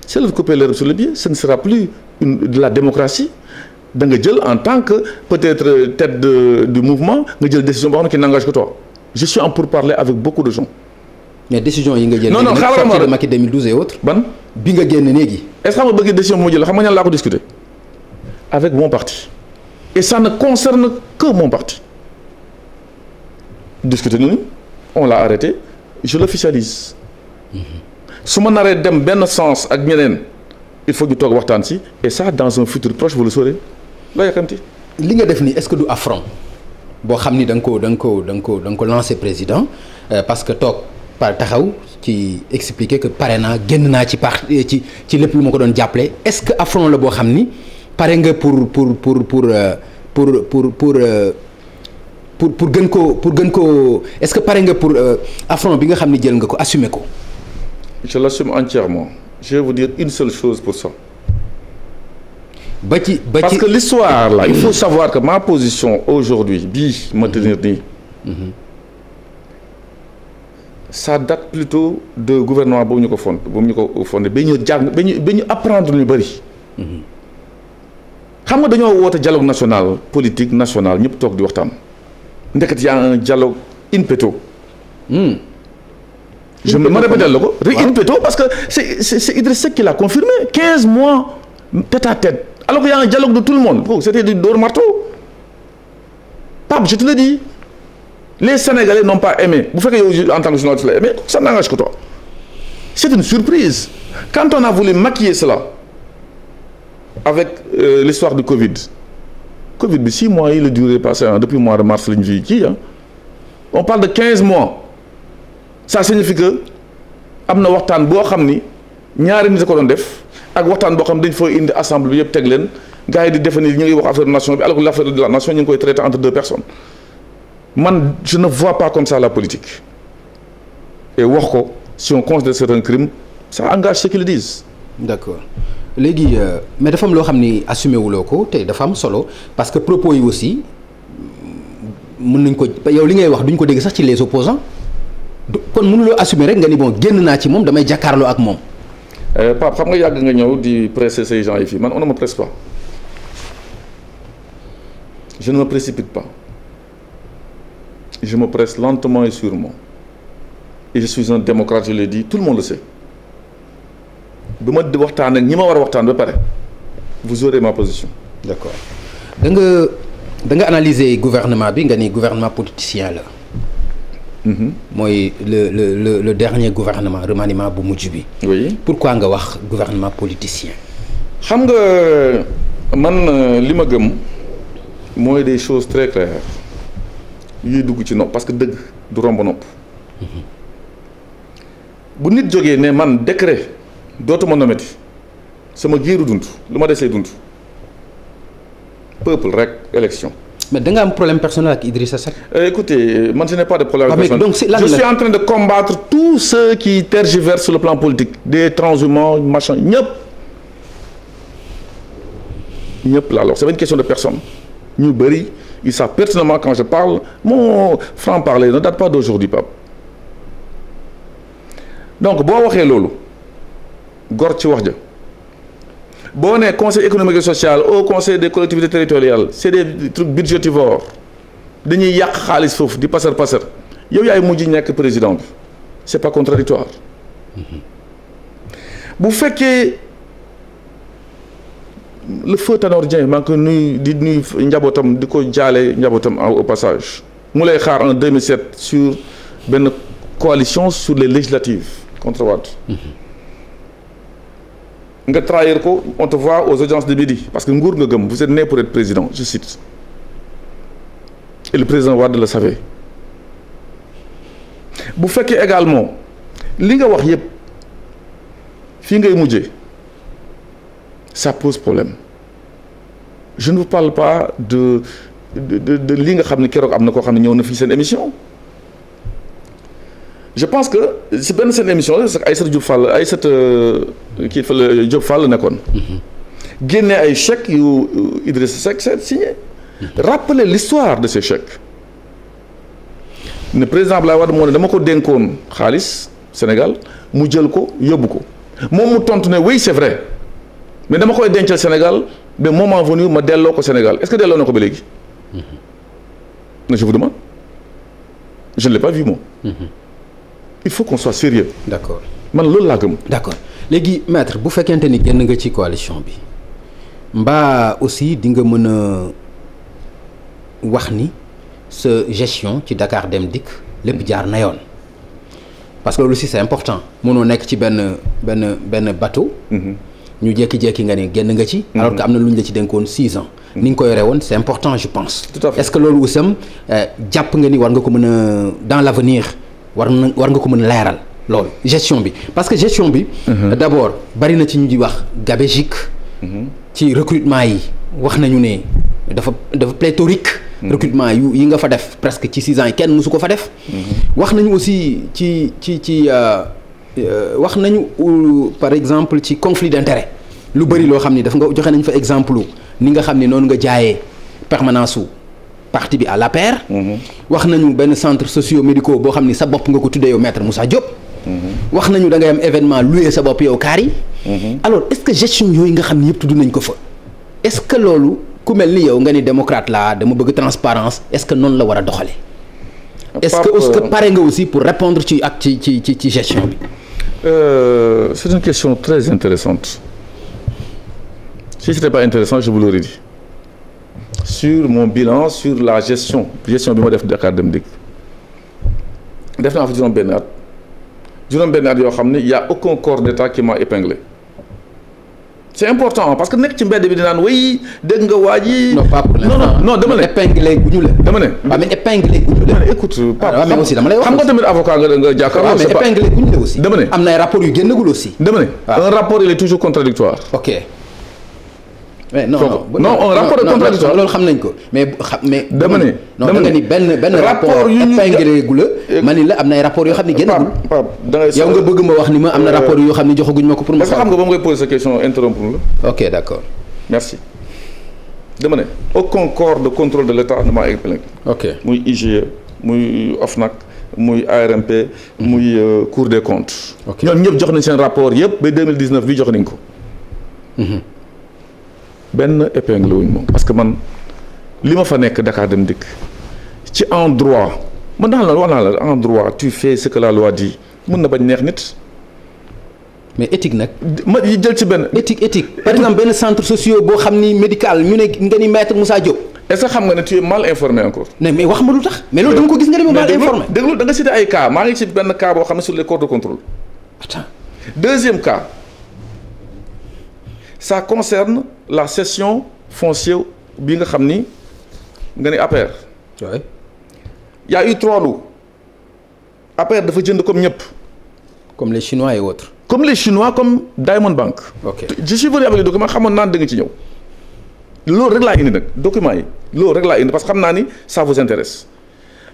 C'est leur couper l'herbe sur le pied, ce ne sera plus de la démocratie. Da nga jël en tant que peut-être tête du mouvement nga jël décision boo xam ne qui n'engage que toi. Je suis en pourparlers avec beaucoup de gens. Mais décision yi nga jël. non xaaral ma de Macky 2012 et autres. ban bi nga génn léegi. est-ce que xam nga bëgg décision bu ma jël xam nga ñan laa ko discuter avec mon parti. Et ça ne concerne que mon parti. Discuter nañu on l'a arrêté je l'officialise. su ma naree dem benn sens ak ñeneen il faut ñu toog waxtaan ci et ça dans un futur proche vous le saurez loo yàkkamti. li nga def nii est-ce que du affront boo xam ni da nga ko lancer président parce que toog par taxaw ci expliquer que pare naa génn naa ci parti ci lépp lu ma ko doon jàppale est-ce que affront la boo xam ni pare nga pour gën ko est-ce que pare nga pour affront bi nga xam ni jël nga ko assumer ko. Je l'assume entièrement. Je vais vous dire une seule chose pour ça. Parce que l'histoire là, il faut savoir que ma position aujourd'hui bii ma tenir nii. Ça date plutôt de gouvernement boobu ñu ko fondé ba ñu jàng ba ñu apprendre ñu bëri. xam nga dañoo woote dialogue national politique national ñëpp toog di waxtaan. ndeket y a un dialogue in petto. Je me répète la ko in petto parce que c'est Idriss Seck qui l'a confirmé 15 mois tête à tête alors qu'il y a un dialogue de tout le monde bon, c'était du dóor marteau. Pape je te le dis les Sénégalais n'ont pas aimé bu fekkee yow en tant que journaliste tu l'as aimé ça n'engage que toi. C'est une surprise quand on a voulu maquiller cela avec l'histoire du Covid bi 6 mois yi la durée passé depuis mois de mars la ñu fi kii on parle de 15 mois. Ça signifie que am na waxtaan boo xam ni ñaari nit a ko doon def ak waxtaan boo xam dañ fay indi assemblée bi yëpp teg leen gars yi di defe ni ñu ngi wax affaire de nation bi alors que l'affaire de la nation ñu ngi koy traiter entre deux personnes man je ne vois pas comme ça la politique et wax ko si on considère c'est un crime ça engage ceux qui le disent. D'accord léegi mais dafa am loo xam ni assumé wuloo ko te dafa am solo parce que propos yi aussi mën nañ ko yow li ngay wax duñ ko dégg sax ci les opposants kon mënuloo assumer rek nga ni bon génn naa ci moom damay jàkkaarloo ak moom. Pape xam nga yàgg nga ñëw di presser ces gens yi fii man on ne me presse pas je ne me précipite pas je me presse lentement et sûrement et je suis un démocrate je l'ai dit tout le monde le sait bu ma waxtaan ak ñi ma war a waxtaan ba pare vous aurez ma position. D'accord da nga analyser gouvernement bi nga ni gouvernement politicien la. mooy le dernier gouvernement remaniement bu mujj bi. oui pourquoi nga wax gouvernement politicien. xam nga man li ma gëm mooy des choses très claires yuy dugg ci nopp parce que dëgg du romb nopp. bu nit jógee ne man décret dootuma nometi sama giiru dund lu ma desee dund peuple rek élection. mais da nga am problème personnel ak Idrissa Seck. Écoutez man je n'ai pas de problème personnel. Donc, je suis en train de combattre tous ceux qui tergiversent sur le plan politique des transhumants machin ñëpp la alors c'est pas une question de personne ñu bëri ils savent pertinemment quand je parle mon franc-parler ne date pas d'aujourd'hui Pape donc boo waxee loolu gor ci wax ja boo nee conseil économique et social au conseil des collectivités territoriales c'est des trucs budgétivores dañuy yàq xaalis foofu di passer yow yaay mujj nekk président bi c'est pas contradictoire bu fekkee le feu Tanor Dieng maa ngi ko nuyu njabootam di ko jaale njabootam au passage mu lay xaar en 2007 sur benn coalition sur les législatives contre Wade nga trahir ko on te voit aux audiences de midi parce que nguur nga gëm vous êtes né pour être président je cite et le président Wade le savait bu fekkee également li nga wax yëpp fii ngay mujjee ça pose problème je ne vous parle pas de li nga xam ne keroog am na koo xam ne ñëw na fii seen émission je pense que si benn seen émission la parce que Aïssata Diop Fall Aïssata kii fa la Diop Fall la nekkoon génne ay chèques yu Idrissa Seck signé rappeler l'histoire de ces chèques ne président Abdoulaye Wade moo ne dama ko dénkoon xaalis Sénégal mu jël ko yóbbu ko moom mu tontu ne oui c'est vrai mais dama koy dencal Sénégal ba moment venu ma delloo ko Sénégal est-ce que delloo na ko ba léegi je vous demande je ne l'ai pas vu moom il faut qu'on soit sérieux d'accord man loolu laa gëm d'accord léegi maître bu fekkente ni génn nga ci coalition bi mbaa aussi di nga mën a wax ni sa gestion ci Dakar Dem Dikk lépp jaar na yoon parce que loolu aussi c'est important mënoo nekk ci benn bateau ñu jékki-jékki nga ne génn nga ci alors que am na lu ñu la ci dénkoon 6 ans ni nga ko yore woon c'est important je pense tout à fait est-ce que loolu aussi jàpp nga ni war nga ko mën a dans l'avenir war nga ko mën a leeral loolu gestion bi parce que gestion bi d'abord bari na ci ñu di wax gabégique ci recrutement yi wax nañu ne dafa pléthorique recrutement yi nga fa def presque ci 6 ans yi kenn mësu ko fa def wax nañu aussi ci wax nañu par exemple ci conflit d'intérêt lu bëri loo xam ni daf nga joxe nañ fa exemple ni nga xam ne noonu nga jaayee permanence su parti bi à l'APR wax nañu benn centre socio-médical boo xam ni sa bopp nga ko tuddee yow maître Moussa Diop wax nañu da ngay am événement loué sa bopp yow kaar yi alors est-ce que gestion yooyu nga xam ni yëpp tudd nañ ko fa est-ce que loolu ku mel ni yow nga ni démocrate laa dama bëgg transparence est-ce que noonu la war a doxalee est-ce que pare nga aussi pour répondre ci gestion bi c'est une question très intéressante si c'était pas intéressant je vous l'aurais dit sur mon bilan sur la gestion bi ma def Dakar Dem Dikk def naa fa juróom-benn at yoo xam ne y a aucun corps d'État qui m'a épinglé c'est important parce que nekk ci mbedd bi di naan way dégg nga waa ji. non pas pour l'instant non dama ne. épinglé guñu la. dama ne. waaw mais épinglé guñu la. écoute Pape mais aussi dama lay wax. xam nga tamit avocat nga jàkkaarloo. mais épinglé guñu la aussi. dama ne am na ay rapports yu génnagul aussi. dama ne un rapport il est toujours contradictoire. ok. mais non un rapport est contradictoire loolu xam nañ ko mais dama ne non da nga ni benn rapport épinglé gu la ma ni la am na ay rapports yoo xam ne génnagul. yow nga bëgg ma wax ni ma am na rapport yoo xam ne joxaguñ ma ko pour ma. parce que xam nga ba mu ngay poser sa question interrompre la. ok d'accord. merci dama ne aucun corps de contrôle de l'État ne m'a épinglé. ok muy IGE muy OFNAC muy ARMP. muy Cour des comptes. ok ñoom ñëpp jox nañ seen rapport yëpp ba 2019 bi jox nañ ko. benn épingle wuñ moom parce que man li ma fa nekk Dakar Dem Dikk ci en droit man daal la wax naa la en droit tu fais ce que la loi dit mën na bañ neex nit. mais éthique nag. ma yi jël ci benn. éthique par exemple benn centre socio boo xam ni médical ñu ne nga ni maître Moussa Diop. est-ce que xam nga ne tu es mal informé encore. mais wax ma lu tax. mais loolu dama ko gis nga ne mal informé. déglu da nga cité ay cas maa ngi ci benn cas boo xam ne sur les corps de contrôle. attends. deuxième cas ça concerne la cession foncière bi nga xam ni nga ni APR. oui. y a eu 3 lots. APR dafa jënd comme ñëpp. comme les Chinois et autres. comme les Chinois comme Diamond Bank. ok je suis venu avec les documents xamoon naa ne da nga ci ñëw. loolu rek laa indi nag documents yi loolu rek laa indi parce que xam naa ni ça vous intéresse.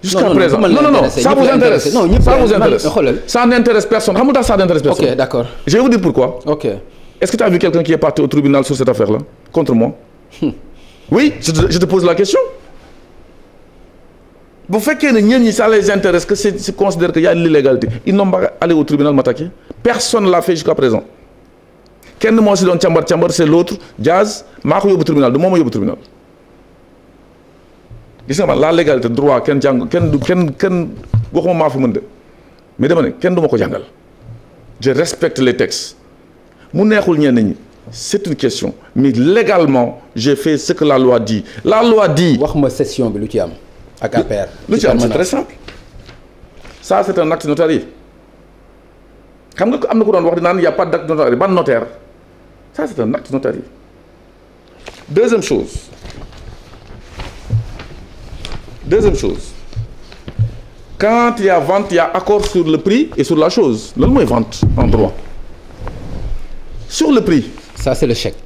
jusqu'à présent non ça vous intéresse. non ça vous intéresse ça n'intéresse personne xam nga tax ça n'intéresse personne. ok d'accord. je vais vous dire pourquoi. ok. est-ce que tu as vu quelqu'un qui est parti au tribunal sur cette affaire-là contre moi. oui je te pose la question. bu fekkee ne ñenn ñi ça les intéresse que c'est considère que y a une illégalité ils n'ont pas allé au tribunal m'attaquer personne l'a fait jusqu'à présent kenn moo si doon càmbar c'est l'autre Diaz maa ko yóbbu tribunal du moom ma yóbbu tribunal gis nga man la légalité droit kenn jàng kenn waxuma maa fi mën de mais dama ne kenn du ma ko jàngal je respecte les textes mu neexul ñenn ñi c'est une question mais légalement j'ai fait ce que la loi dit wax ma session bi lu ci am ak APR. lu ci am c'est très simple ça c'est un acte notarié xam nga am na ko doon wax di naan y a pas d'acte notarié ban notaire ça c'est un acte notarié. deuxième chose quand il y a vente il y a accord sur le prix et sur la chose loolu mooy vente en droit sur le prix. Ça c'est le chèque.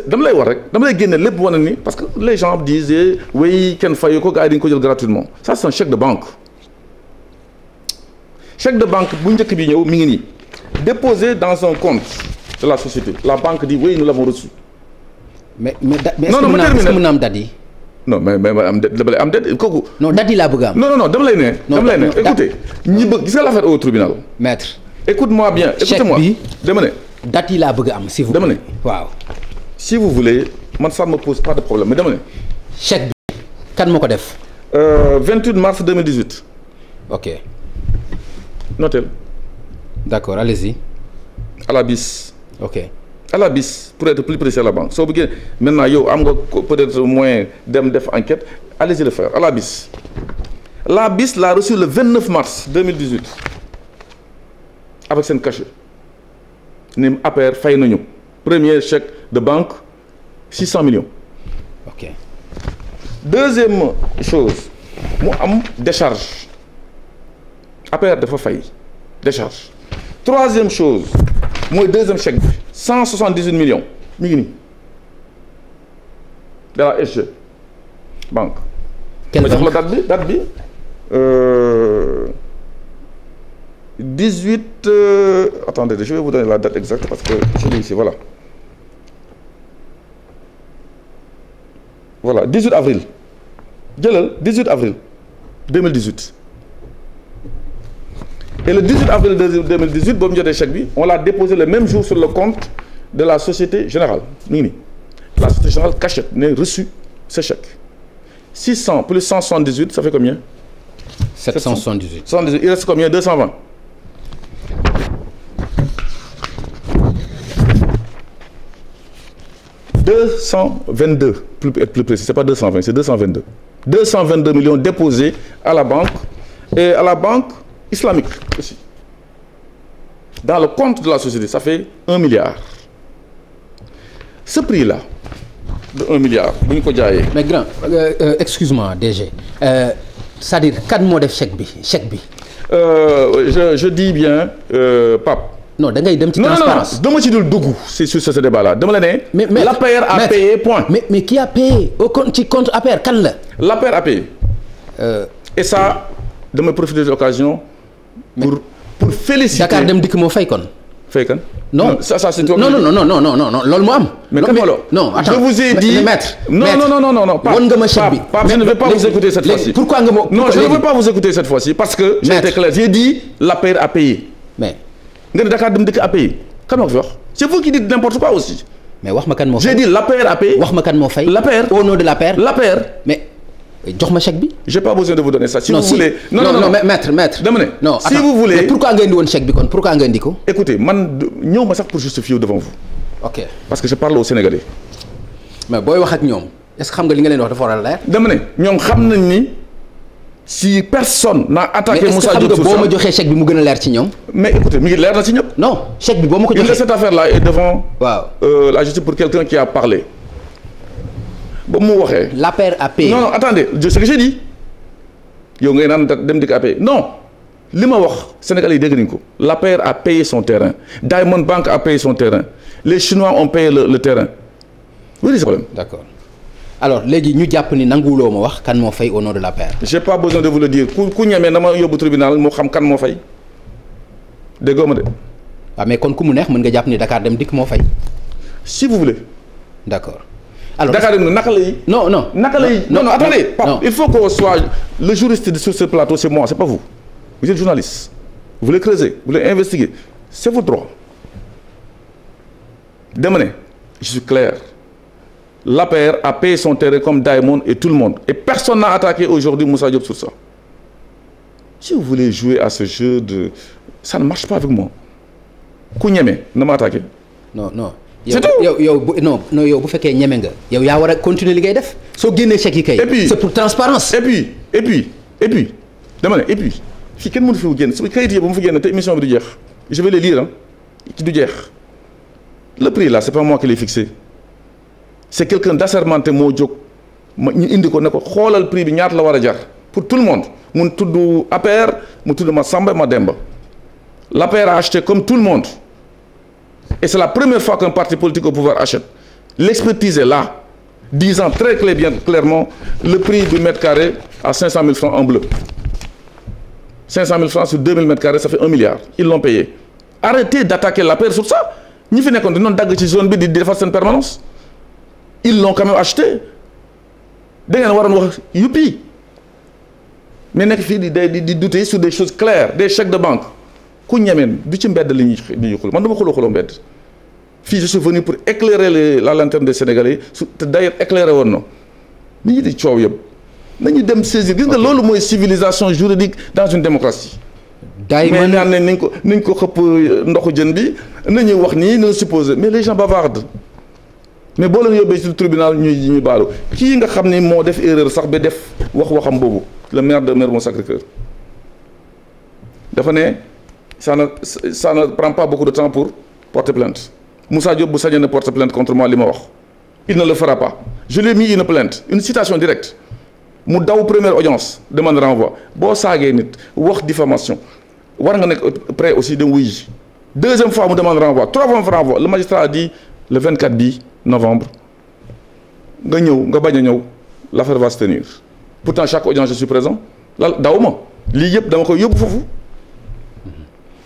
dama lay war rek dama lay génne lépp wane ni parce que les gens disaient oui kenn fayu ko gars yi dañu ko jël gratuitement ça c'est un chèque de banque. chèque de banque bu njëkk bi ñëw mi ngi nii déposé dans un compte de la société la banque dit oui nous l'avons reçu. mais est-ce que mën na am date yi. non mais am dama lay am date kooku. non date yi laa bëgg a am. non dama lay ne. dama lay ne écoutez ñi bëgg gis nga l'affaire au tribunal. maître. écoute-moi bien écoutez-moi dama ne. date yi laa bëgg a am si vous. dama ne waaw. si vous voulez man ça me pose pas de problème mais dama ne. chèque bi kan moo ko def. 28 mars 2018. ok. notez. d'accord allez-y. à la BIS. ok. à la BIS pour être plus précis à la banque soo bëggee maintenant yow am nga peut-être moyen dem def enquête allez-y le faire à la BIS. la BIS l'a reçu le 29 mars 2018 avec seen cachet ni APR fay nañu premier chèque de banque 600 millions. ok. deuxième chose mu am décharge APR dafa fay décharge. troisième chose mooy deuxième chèque bi 178 millions mi ngi nii de la SG banque. quelle banque ma jox la date bi 18 attendez je vais vous donner la date exacte parce que je l'ai ici voilà 18 avril jëlal 18 avril 2018. et le 18 avril 2018 boobu ñu jotee chèque bi on l'a déposé le même jour sur le compte de la Société Générale mi ngi nii la Société Générale cachette ne reçu ce chèque 600 plus 178 ça fait combien. 778. 78 il reste combien 220. Pour être plus précis c'est pas 220 c'est 222. 222 millions déposés à la banque et à la banque islamique aussi dans le compte de la société ça fait 1 milliard ce prix là de 1 milliard bu ñu ko jaayee. mais grand excuse-moi DG c'est-à-dire kan moo def chèque bi. je dis bien Pape. non da ngay dem ci transparence non dama ci dul dugg c'est sur ce débat là dama la ne. mais l'APR a payé point. mais qui a payé au compte ci compte APR kan la. l'APR a payé. et ça damay profiter de l'occasion pour féliciter. Dakar Dem Dikk moo fay kon. fay kan. non ça c'est non loolu moo am. mais non attends je vous ai dit maître. non won nga ma chèque bi. je ne vais pas vous écouter cette fois-ci. pourquoi nga non je ne veux pas vous écouter cette fois-ci parce que. j'ai été clair j'ai dit l'APR a payé. mais. nga ne Dakar Dem Dikk a payé. kan moo ko fi wax c'est vous qui dites n'importe quoi aussi. mais wax ma kan moo fay. j'ai dit l'APR a payé. wax ma kan moo fay. l'APR au nom de l'APR. l'APR. mais jox ma chèque bi. j'ai pas besoin de vous donner ça. si vous voulez non maître. dama ne. non si vous voulez mais pourquoi nga indi woon chèque bi kon pourquoi nga indi ko. écoutez man ñëw ma sax pour justifier devant vous. ok parce que je parle aux Sénégalais. mais booy wax ak ñoom est-ce que xam nga li nga leen wax dafa war a leer. dama ne ñoom xam nañ ni si personne n'a attaqué Moussa Diop mais est-ce que xam nga boo ma joxee chèque bi mu gën a leer ci ñoom. mais écoutez mi ngi leer na ci ñëpp. non chèque bi boo ma ko joxee. cette affaire-là est devant. waaw la justice pour quelqu'un qui a parlé. ba mu waxee. l'APR a payé. non attendez ce que j'ai dit yow ngay naan Dem Dikk a payé non li ma wax Sénégalais yi dégg nañu ko l'APR a payé son terrain Diamond Bank a payé son terrain les Chinois ont payé le terrain oui c'est problème. d'accord alors léegi ñu jàpp ni nanguwuloo ma wax kan moo fay au nom de l'APR. j'ai pas besoin de vous le dire ku ñemee na ma yóbbu tribunal moo xam kan moo fay déggoo ma de. waaw mais kon ku mu neex mën nga jàpp ni Dakar Dem Dikk moo fay. si vous voulez. d'accord. alors Dakar Dem naka lay. non attendez Pape il faut qu'on soit le juriste sur ce plateau c'est moi c'est pas vous êtes journaliste vous voulez creuser vous voulez investiguer c'est votre droit dama ne je suis clair l'APR a payé son terrain comme Diamond et tout le monde et personne n'a attaqué aujourd'hui Moussa Diop sur ça si vous voulez jouer à ce jeu de ça ne marche pas avec moi ku ñeme na ma attaqué. non c'est tout yow bu fekkee ñeme nga yow yaa war a continuer li ngay def soo génnee chèque yi kay. et puis c'est pour transparence. et puis dama ne et puis fii kenn mënu fi génn su kayit yi ba mu fi génn te émission bi du jeex je vais les lire ci du jeex le prix là c'est pas moi qui l'ai fixé c'est quelqu'un d'assermenté moo jóg ñu indi ko ne ko xoolal prix bi ñaata la war a jar pour tout le monde mun tudd APR mu tudd ma Samba ma Demba l'APR a acheté comme tout le monde et c'est la première fois qu'un parti politique au pouvoir achète. L'expertise est là, disant très clairement le prix du mètre carré à 500 000 francs en bleu. 500 000 francs sur 2000 mètres carrés, ça fait 1 milliard. Ils l'ont payé. Arrêtez d'attaquer l'APR sur ça. Ñi fi nekkoon dañu doon dagg ci zone bi di defar seen permanence. Ils l'ont quand même acheté. da ngeen waroon wax yuppi mais nekk fii di douter sur des choses claires des chèques de banque ku ñemeen du ci mbedd li ñuy xul man dama xuloo mbedd fii je suis venu pour éclairer la lanterne des Sénégalais te d'ailleurs éclairer woon na nit ñi di coow yëpp nañu dem saisir gis nga loolu mooy civilisation juridique dans une démocratie mais naan ne nañ ko xëpp ndoxu jën bi nañuy wax nii na supposé mais les gens bavardent mais boo leen yóbbee ci tribunal ñuy baalu kii nga xam ni moo def erreur sax ba def waxam boobu le maire de Mermoz Sacré-Cœur dafa ne ça ne prend pas beaucoup de temps pour porter plainte Moussa Diop bu sañoon na porter plainte contre moi li ma wax il ne le fera pas je lui ai mis une plainte une citation directe mu daw première audience demande renvoi boo saagee nit wax diffamation war nga nekk prêt aussi dem wuy ji deuxième fois mu demande renvoi troisième fois renvoi le magistrat a dit le 24 novembre nga ñëw nga bañ a ñëw l'affaire va se tenir pourtant chaque audience je suis présent la daw ma lii yëpp dama koy yóbbu foofu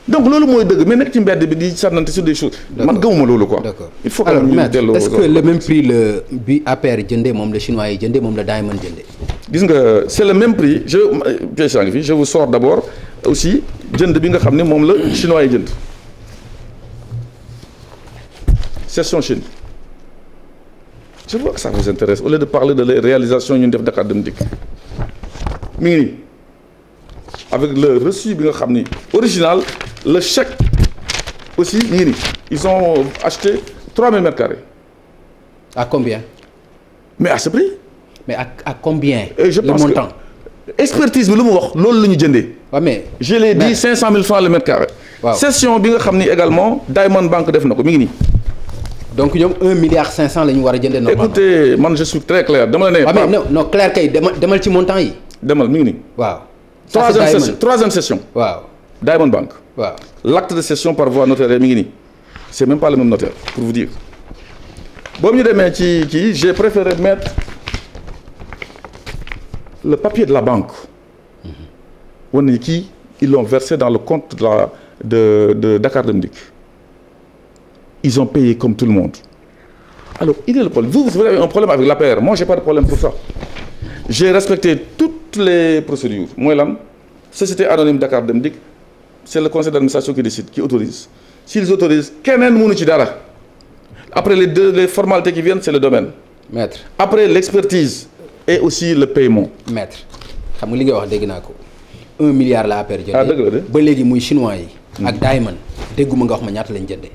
donc loolu mooy dëgg mais nekk ci mbedd bi di sànnante sur des choses man gëmuma loolu quoi. d'accord il faut que alors ñu maître delloo est-ce que le même prix bi APR jëndee moom la chinois yi jëndee moom la Diamond jëndee. gis nga c'est le même prix je vous sors d'abord aussi jënd bi nga xam ne moom la chinois yi jënd session Chine. Je vois que ça vous intéresse au lieu de parler de les réalisations ñu def Dakar Dem Dikk mi ngi nii avec le reçu bi nga xam ni original le chèque aussi mi ngi nii ils ont acheté 3000 mètres carrés. À combien? Mais à ce prix. Mais à combien? Et je pense le montant que expertise bi lu mu wax loolu la ñu jëndee. waaw mais je l'ai dit 500 000 francs le mètre carré. waaw session bi nga xam ni également Diamond Bank def na ko mi ngi nii. donc ñoom 1 milliard 500 la ñu war a jëndee normalement. Écoutez man je suis très clair dama la ne. waaw mais non clair kay demal ci montant yi. demal mi ngi nii. waaw. troisième session. waaw. Diamond Bank. waaw. L'acte de cession par voie notariée mi ngi nii c'est même pas le même notaire pour vous dire boobu ñu demee ci kii j'ai préféré mettre le papier de la banque wan ni kii ils l'ont versé dans le compte de Dakar Dem Dikk. Ils ont payé comme tout le monde. Alors, il est le problème. Vous avez un problème avec l'APR. Moi, j'ai pas de problème pour ça. J'ai respecté toutes les procédures. Moi, là, Société Anonyme Dakar Dem Dikk, c'est le conseil d'administration qui décide, qui autorise. S'ils autorisent, keneen mënu ci dara. Après les formalités qui viennent, c'est le domaine. Maître. Après l'expertise et aussi le paiement. Maître xam nga li nga wax dégg naa ko 1 milliard la APR jëndee. dëgg la de ba léegi muy chinois yi. ak Diamond dégguma nga wax ma ñaata lañ jëndee.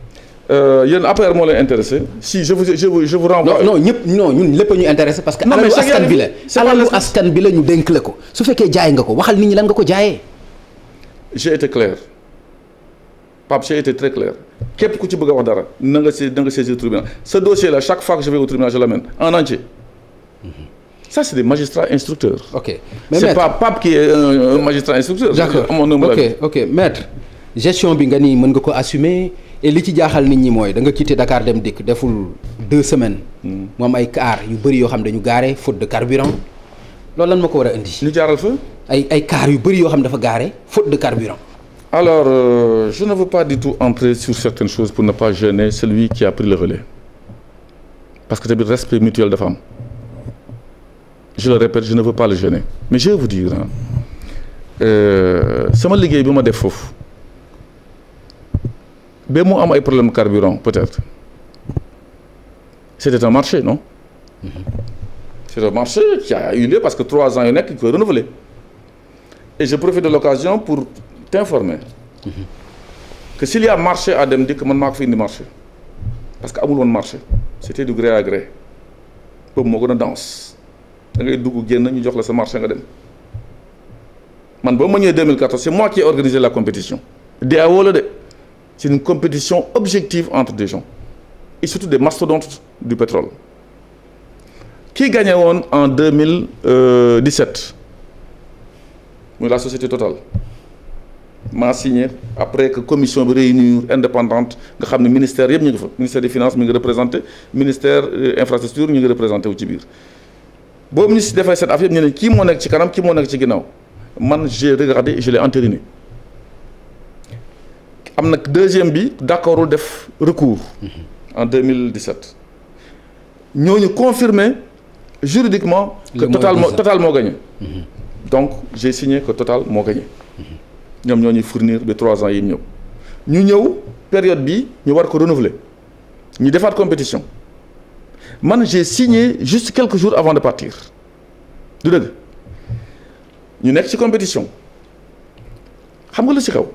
yéen APR moo leen intéressé si je vous renvoie. non ñëpp non ñun lépp ñu intéressé parce que. non mais askan bi la alalu askan bi la ñu dénk la ko su fekkee jaay nga ko waxal nit ñi lan nga ko jaayee. j'ai été clair Pape j'ai été très clair képp ku ci bëgg a wax dara na nga saisir tribunal ce dossier là chaque fois que je vais au tribunal je l'amène en entier. Ça c'est des magistrats instructeurs. ok mais c'est pas Pape qui est un magistrat instructeur. d'accord ok maître gestion bi nga ni mën nga ko assumer. et li ci jaaxal nit ñi mooy da nga quitté Dakar Dem Dikk deful 2 semaines. mu am ay car yu bëri yoo xam dañu gaare faute de carburant loolu lan ma ko war a indi. ñu jaaral fa. ay car yu bëri yoo xam dafa gaare faute de carburant. alors je ne veux pas du tout entrer sur certaines choses pour ne pas gêner celui qui a pris le relais parce que tamit respect mutuel dafa am je le répète je ne veux pas le gêner mais je vais vous dire sama liggéey bi ma def foofu. ba mu am ay problème carburant peut-être c'était un marché non c'est un marché qui a eu lieu parce que 3 ans yu nekk il faut renouveler et je profite de l'occasion pour t'informer que s'il y a marché à Dem Dikk man maa ko fi indi marché parce que amul woon marché c'était du gré à gré boobu moo gën a dense da ngay dugg génn ñu jox la sa marché nga dem man ba ma ñëwee 2014 c'est moi qui ai organisé la compétition DAO la de c'est une compétition objective entre des gens et surtout des mastodontes du pétrole qui gagnait woon en 2017 muy la société Total maa signé après que commission bi réunir indépendante nga xam ne ministère yëpp ñu ngi fa ministère des finances mi ngi représenté ministère infrastructure ñu ngi représenté wu ci biir boobu ministre defee cette affaire ñu ne kii moo nekk ci kanam kii moo nekk ci ginnaaw man j'ai regardé et je l'ai entériné am nag deuxième bi d'accordul def recours en 2017 ñooñu confirmé juridiquement que Total moo gagné donc j'ai signé que Total moo gagné ñoom ñoo ñuy fournir ba 3 ans yi ñëw ñu ñëw période bi ñu war ko renouveler ñu defaat compétition man j'ai signé juste quelques jours avant de partir du dëgg ñu nekk ci compétition xam nga lu ci xew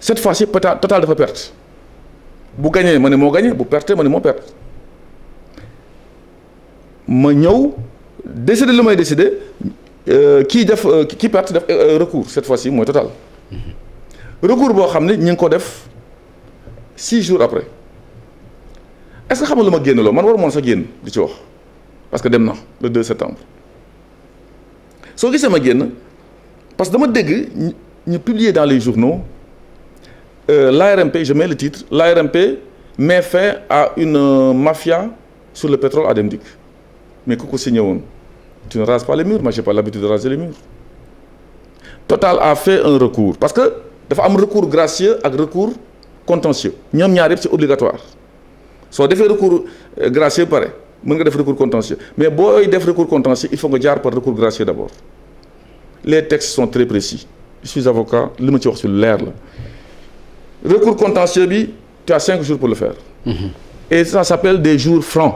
cette fois-ci Total dafa perte bu gagné ma ne moo gagné bu perte ma ne moo perte ma ñëw décider lu may décider kii perte def recours cette fois-ci mooy Total recours boo xam ne ñu ngi ko def 6 jours après est-ce que xam nga lu ma génn loo man war moon sa génn di ci wax parce que dem na le 2 septembre soo gisee ma génn parce que dama dégg ñu publier dans les journaux l'ARMP je mets le titre l'ARMP met fin à une mafia sur le pétrole à Demdik mais ku ko signé woon tu ne rases pas les murs moi j'ai pas l'habitude de raser les murs Total a fait un recours parce que dafa am recours gracieux ak recours contentieux ñoom ñaar yëpp c'est obligatoire soo defee recours gracieux pare mën nga def recours contentieux mais booy def recours contentieux il faut nga jaar par recours gracieux d'abord les textes sont très précis je suis avocat li ma ci wax ci leer la recours contentieux bi tu as 5 jours pour le faire et ça s'appelle des jours francs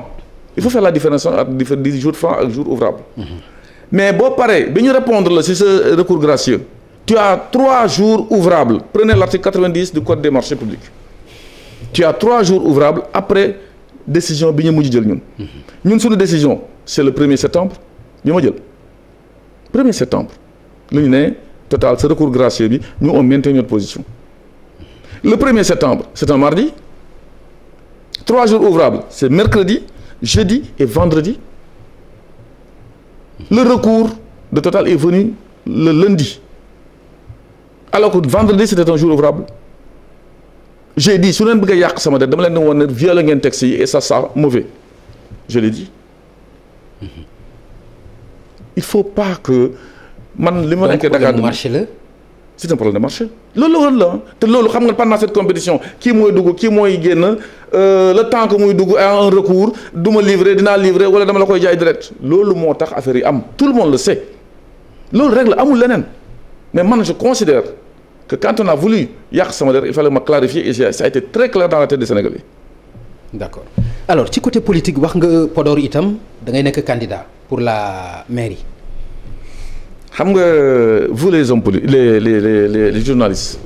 il faut faire la différence entre des jours francs ak jours ouvrables mais boo paree bi ñu répondre la ci ce recours gracieux tu as 3 jours ouvrables prenez l'article 90 du code des marchés publics tu as 3 jours ouvrables après décision bi ñu mujj jël ñun suñu décision c'est le 1er septembre bi ma jël 1er septembre lu ñu ne Total ce recours gracieux bi nous on maintient notre position le 1er septembre c'est un mardi 3 jours ouvrables c'est mercredi jeudi et vendredi le recours de Total est venu le lundi alors que vendredi c'était un jour ouvrable j'ai dit su leen bëgg a yàq sama dette dama leen di woon ne violé ngeen texte yi et ça mauvais je l'ai dit il faut pas que man li ma nekkee Dakar marché la c'est un problème de marché loolu la woon la te loolu xam nga pendant cette compétition kii mooy dugg kii mooy génn le temps que muy dugg à un recours du ma livrer dinaa livrer wala dama la koy jaay direct loolu moo tax affaire yi am tout le monde le sait loolu rek la amul leneen mais man je considère que quand on a voulu yàq sama der il fallait ma clarifier et ça a été très clair dans la tête des Sénégalais. D'accord alors ci côté politique wax nga Podor itam da ngay nekk candidat pour la mairie. xam nga vous les hommes politiques les journalistes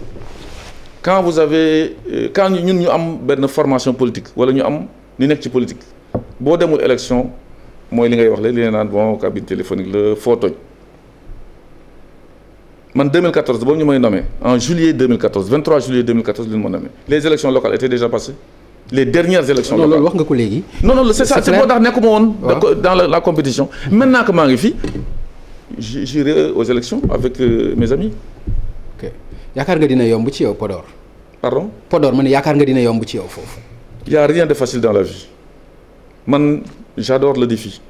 quand vous avez quand ñun ñu am benn formation politique wala ñu am ñu nekk ci politique boo demul élection mooy li ngay wax léegi li naan bon cabine téléphonique la foo toj man 2014 boobu ñu may nommé en juillet 2014 23 juillet 2014 li ñu ma nommé les élections locales étaient déjà passées les dernières élections locales. loolu wax nga ko léegi. non c'est ça c'est moo tax nekkuma woon. dans la compétition. maintenant que maa ngi fi. J'irai aux élections avec mes amis. ok yaakaar nga dina yomb ci yow Podor. pardon. Podor ma ne yaakaar nga dina yomb ci yow foofu. Il y a rien de facile dans la vie man j'adore le défi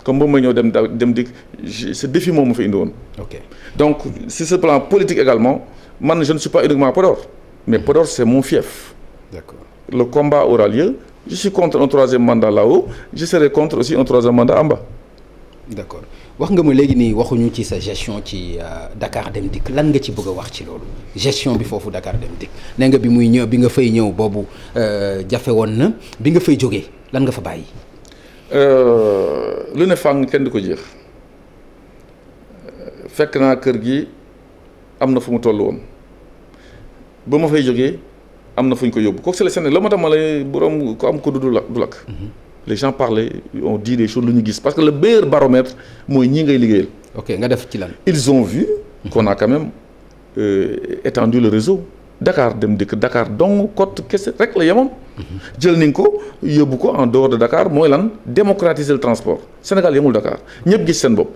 comme ba ma ñëw dem dikk ce défi moom ma fa indi woon. ok donc sur ce plan politique également man je ne suis pas uniquement à Podor mais Podor c'est mon fief. d'accord le combat aura lieu je suis contre un 3e mandat là-haut je serai contre aussi un 3e mandat en bas. d'accord wax nga ma léegi nii waxuñu ci sa gestion ci Dakar Dem Dikk lan nga ci bëgg a wax ci loolu gestion bi foofu Dakar Dem Dikk nee nga bi muy ñëw bi nga fay ñëw boobu jafe woon na bi nga fay jógee lan nga fa bàyyi. lu ne fàng kenn du ko jeex fekk naa kër gi am na fu mu toll woon ba ma fay jógee am na fu ñu ko yóbbu kooku c'est le Sénégal la ma tax ma lay borom ko am ko du lakk. Les gens parlaient on dit des choses lu ñu gis parce que le meilleur baromètre mooy ñii ngay liggéeyal. ok nga def ci lan. ils ont vu qu'on a quand même étendu le réseau Dakar Dem Dikk Dakar dong côte kese rek la yemoon. jël nañ ko yóbbu ko en dehors de Dakar mooy lan démocratiser le transport Sénégal yemul Dakar ñëpp gis seen bopp.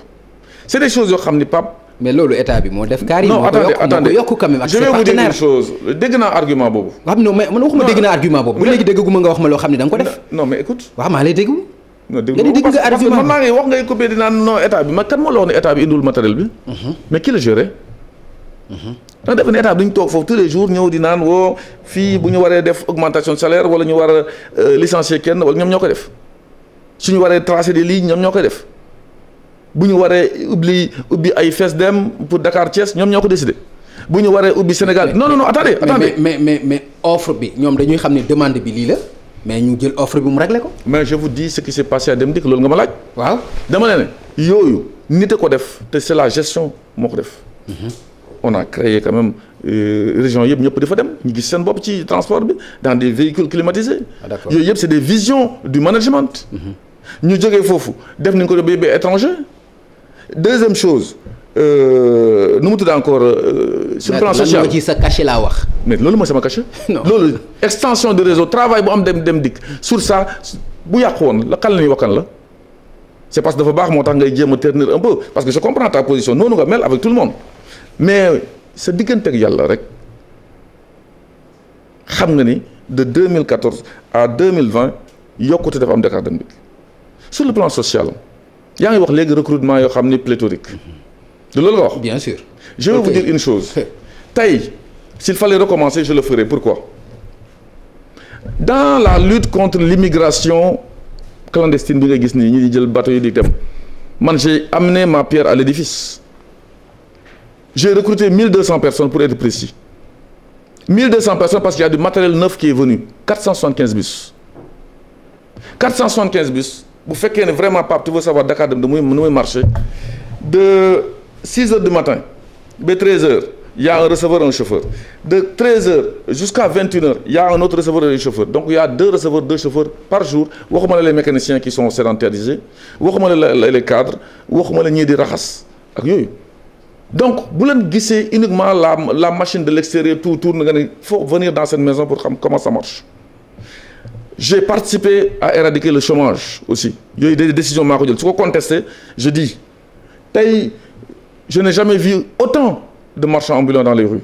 c'est des choses yoo xam ni Pape mais loolu état bi moo def. carrément non attendez yokk quand même ak je vais vous dire une chose dégg naa argument boobu. waaw non mais man waxuma dégg naa argument boobu. ba léegi dégguma nga wax ma loo xam ne da nga ko def. non mais écoute. waaw maa lay déggu. non dégg nga argument man maa ngi wax ngay coupé di naan non état bi ma kan moo la wax ne état bi indiwul matériel bi. mais qui le géré. da nga def ne état bi duñ toog foofu tous les jours ñëw di naan woo fii bu ñu waree def augmentation de salaire wala ñu war a licencier kenn wala ñoom ñoo ko def suñu waree tracer des lignes ñoom ñoo koy def bu ñu waree ubbi ay FESDEM pour Dakar Thiès ñoom ñoo ko décidé bu ñu waree ubbi Sénégal non attendez mais offre bi ñoom dañuy xam ne demande bi lii la mais ñu jël offre bi mu réglé ko. mais je vous dis ce qui s'est passé à Dem Dikk loolu nga ma laaj. waaw dama ne yooyu nit a ko def te c'est la gestion moo ko def. on a créé quand même région yëpp ñëpp dafa dem ñu gis seen bopp ci transport bi dans des véhicules climatisés. yooyu yëpp c'est des visions du management. ñu jógee foofu def nañ ko ba étranger. deuxième chose nu mu tudd encore sur le plan social lan moo ci sa cachet laa wax. mais loolu mooy sama cachet. loolu extension de réseau travail bu am dem dikk sur ça bu yàqu woon la kan la ñuy wax kan la. c'est parce que dafa baax moo tax ngay jéem a ternir un peu parce que je comprends ta position noonu nga mel avec tout le monde mais sa diggante ak yàlla rek xam nga ni de 2014 à 2020 yokkute dafa am Dakar Dem Dikk sur le plan social yaa ngi wax léegi recrutement yoo xam ni pléthorique de loolu nga wax. bien sûr. je vais vous dire une chose tey s'il fallait recommencer je le ferais pourquoi dans la lutte contre l'immigration clandestine bi nga gis nii ñi di jël bateau yi di dem man j'ai amené ma pierre à l'édifice j'ai recruté 1200 personnes pour être précis 1200 personnes parce qu'il y a du matériel neuf qui est venu 475 bus 475 bus bu fekkee ne vraiment Pape tu veux savoir Dakar Dem nu muy marché de 6 heures du matin ba 13 heures il y a un receveur et un chauffeur de 13 heures jusqu'à 21 heures il y a un autre receveur et un chauffeur donc il y a 2 receveurs 2 chauffeurs par jour waxuma la les mécaniciens qui sont sédentarisés waxuma la les cadres waxuma la ñii di raxas ak yooyu donc bu leen gisee uniquement la machine de l'extérieur tout tourne nga ne faut venir dans cette maison pour xam comment ça marche j'ai participé à éradiquer le chômage aussi yooyu des décisions maa ko jël su ko contesté je dis tey je n'ai jamais vu autant de marchands ambulants dans les rues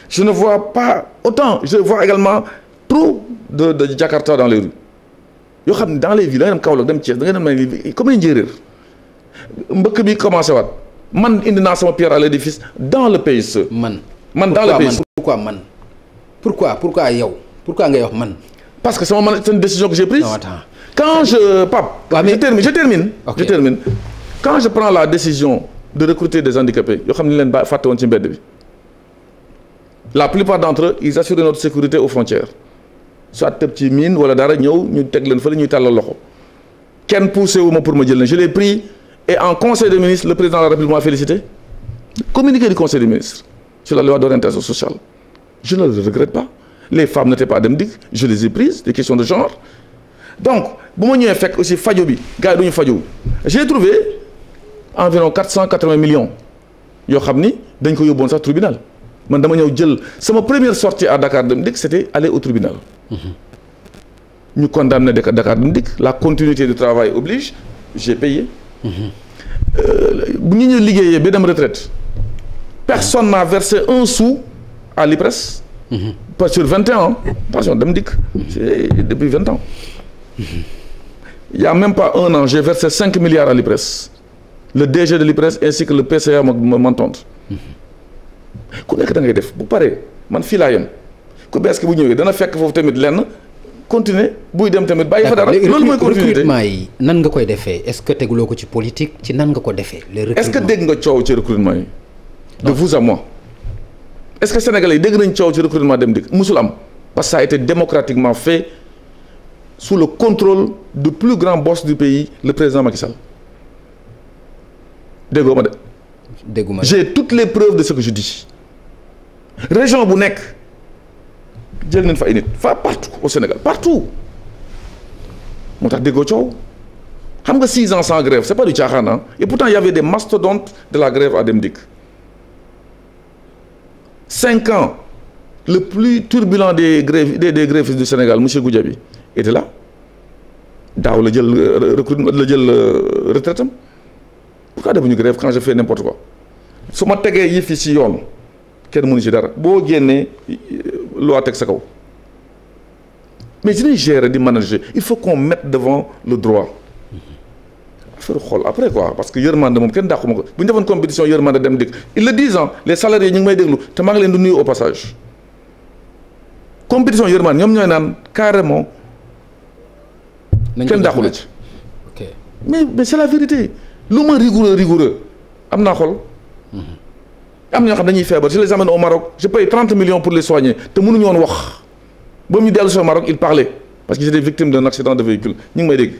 je ne vois pas autant je vois également trop de Jakarta dans les rues yoo xam ne dans les villes da nga dem Kaolack dem Thiès da nga dem na comme ay njéeréer mbëkk bi commencé waat man indi naa sama pierre à l'édifice dans le PSE. man dans le PSE. pourquoi yow pourquoi ngay wax man. parce que c'est une décision que j'ai prise. non attends. quand je termine. Okay. Je termine quand je prends la décision de recruter des handicapés yoo xam ne leen ba fàtte woon ci mbedd bi la plupart d'entre eux ils assurent notre sécurité aux frontières soit tëb ci mine wala dara ñëw ñu teg leen fa la ñuy tàllal loxo kenn poussé wu ma pour ma jël leen je l'ai pris et en conseil des ministres le président de la République m'a félicité communiqué du conseil des ministres sur la loi d'orientation sociale je ne le regrette pas les femmes n'étaient pas Dem Dikk je les ai prises des questions de genre donc bu ma ñëwee fekk aussi fajo bi gars yi du ñu fajo j'ai trouvé environ 480 millions yoo xam ni dañ ko yóbboon sax tribunal man dama ñëw jël sama première sortie à Dakar Dem Dikk c'était aller au tribunal ñu condamné Dakar Dem Dikk la continuité du travail oblige j'ai payé bu ñu liggéeyee ba dem retraite personne n'a versé un sou à l'IPRES pas sur 21 ans attention Dem Dikk c'est depuis 20 ans il y a même pas un an j'ai versé 5 milliards à l'IPRES le DG de l'IPRES ainsi que le PCA m'entendent ku nekk da ngay def bu paree man fii laa yem ku bees ki bu ñëwee dana fekk foofu tamit lenn continuer buy dem tamit bàyyi fa dara loolu mooy continuité recrutement yi nan nga koy defee est-ce que teguloo ko ci politique ci nan nga ko defee est-ce que dégg nga coow ci recrutement yi de vous à moi est-ce que sénégalais yi dégg nañ coow ci recrutement Dem Dikk musul am parce que ça a été démocratiquement fait sous le contrôle du plus grand boss du pays le président Macky Sall déggoo ma de dégguma j'ai toutes les preuves de ce que je dis région bu nekk jël nañ fa ay nit fa partout au Sénégal partout moo tax déggoo coow xam nga 6 ans sans grève c'est pas du caaxaan hein et pourtant il y avait des mastodontes de la grève à Dem Dikk 5 ans le plus turbulent des grévistes du Sénégal monsieur Goudiaby était là daaw la jël recrutement la jël retraitam pourquoi defuñu grève quand je fais n'importe quoi su ma tegee yëf yi ci yoon kenn mënu ci dara boo génnee loi teg sa kaw mais dinañ gérer di manager il faut qu'on mette devant le droit affaire xool après quoi parce que yërmande moom kenn dàqu ma ko bu ñu defoon compétition yërmande dem dikk ils le disent les salariés ñu ngi may déglu te maa ngi leen di nuyu au passage compétition yërmande ñoom ñooy naan carrément kenn dàqu la ci mais c'est la vérité lu ma rigoureux am naa xol am na ñoo xam dañuy feebar je les amène au Maroc je paye 30 millions pour les soigner te mënuñu woon wax ba mu ñu dellu si au Maroc ils parlaient parce qu'ils étaient victimes d'un accident de véhicule ñu ngi may dégg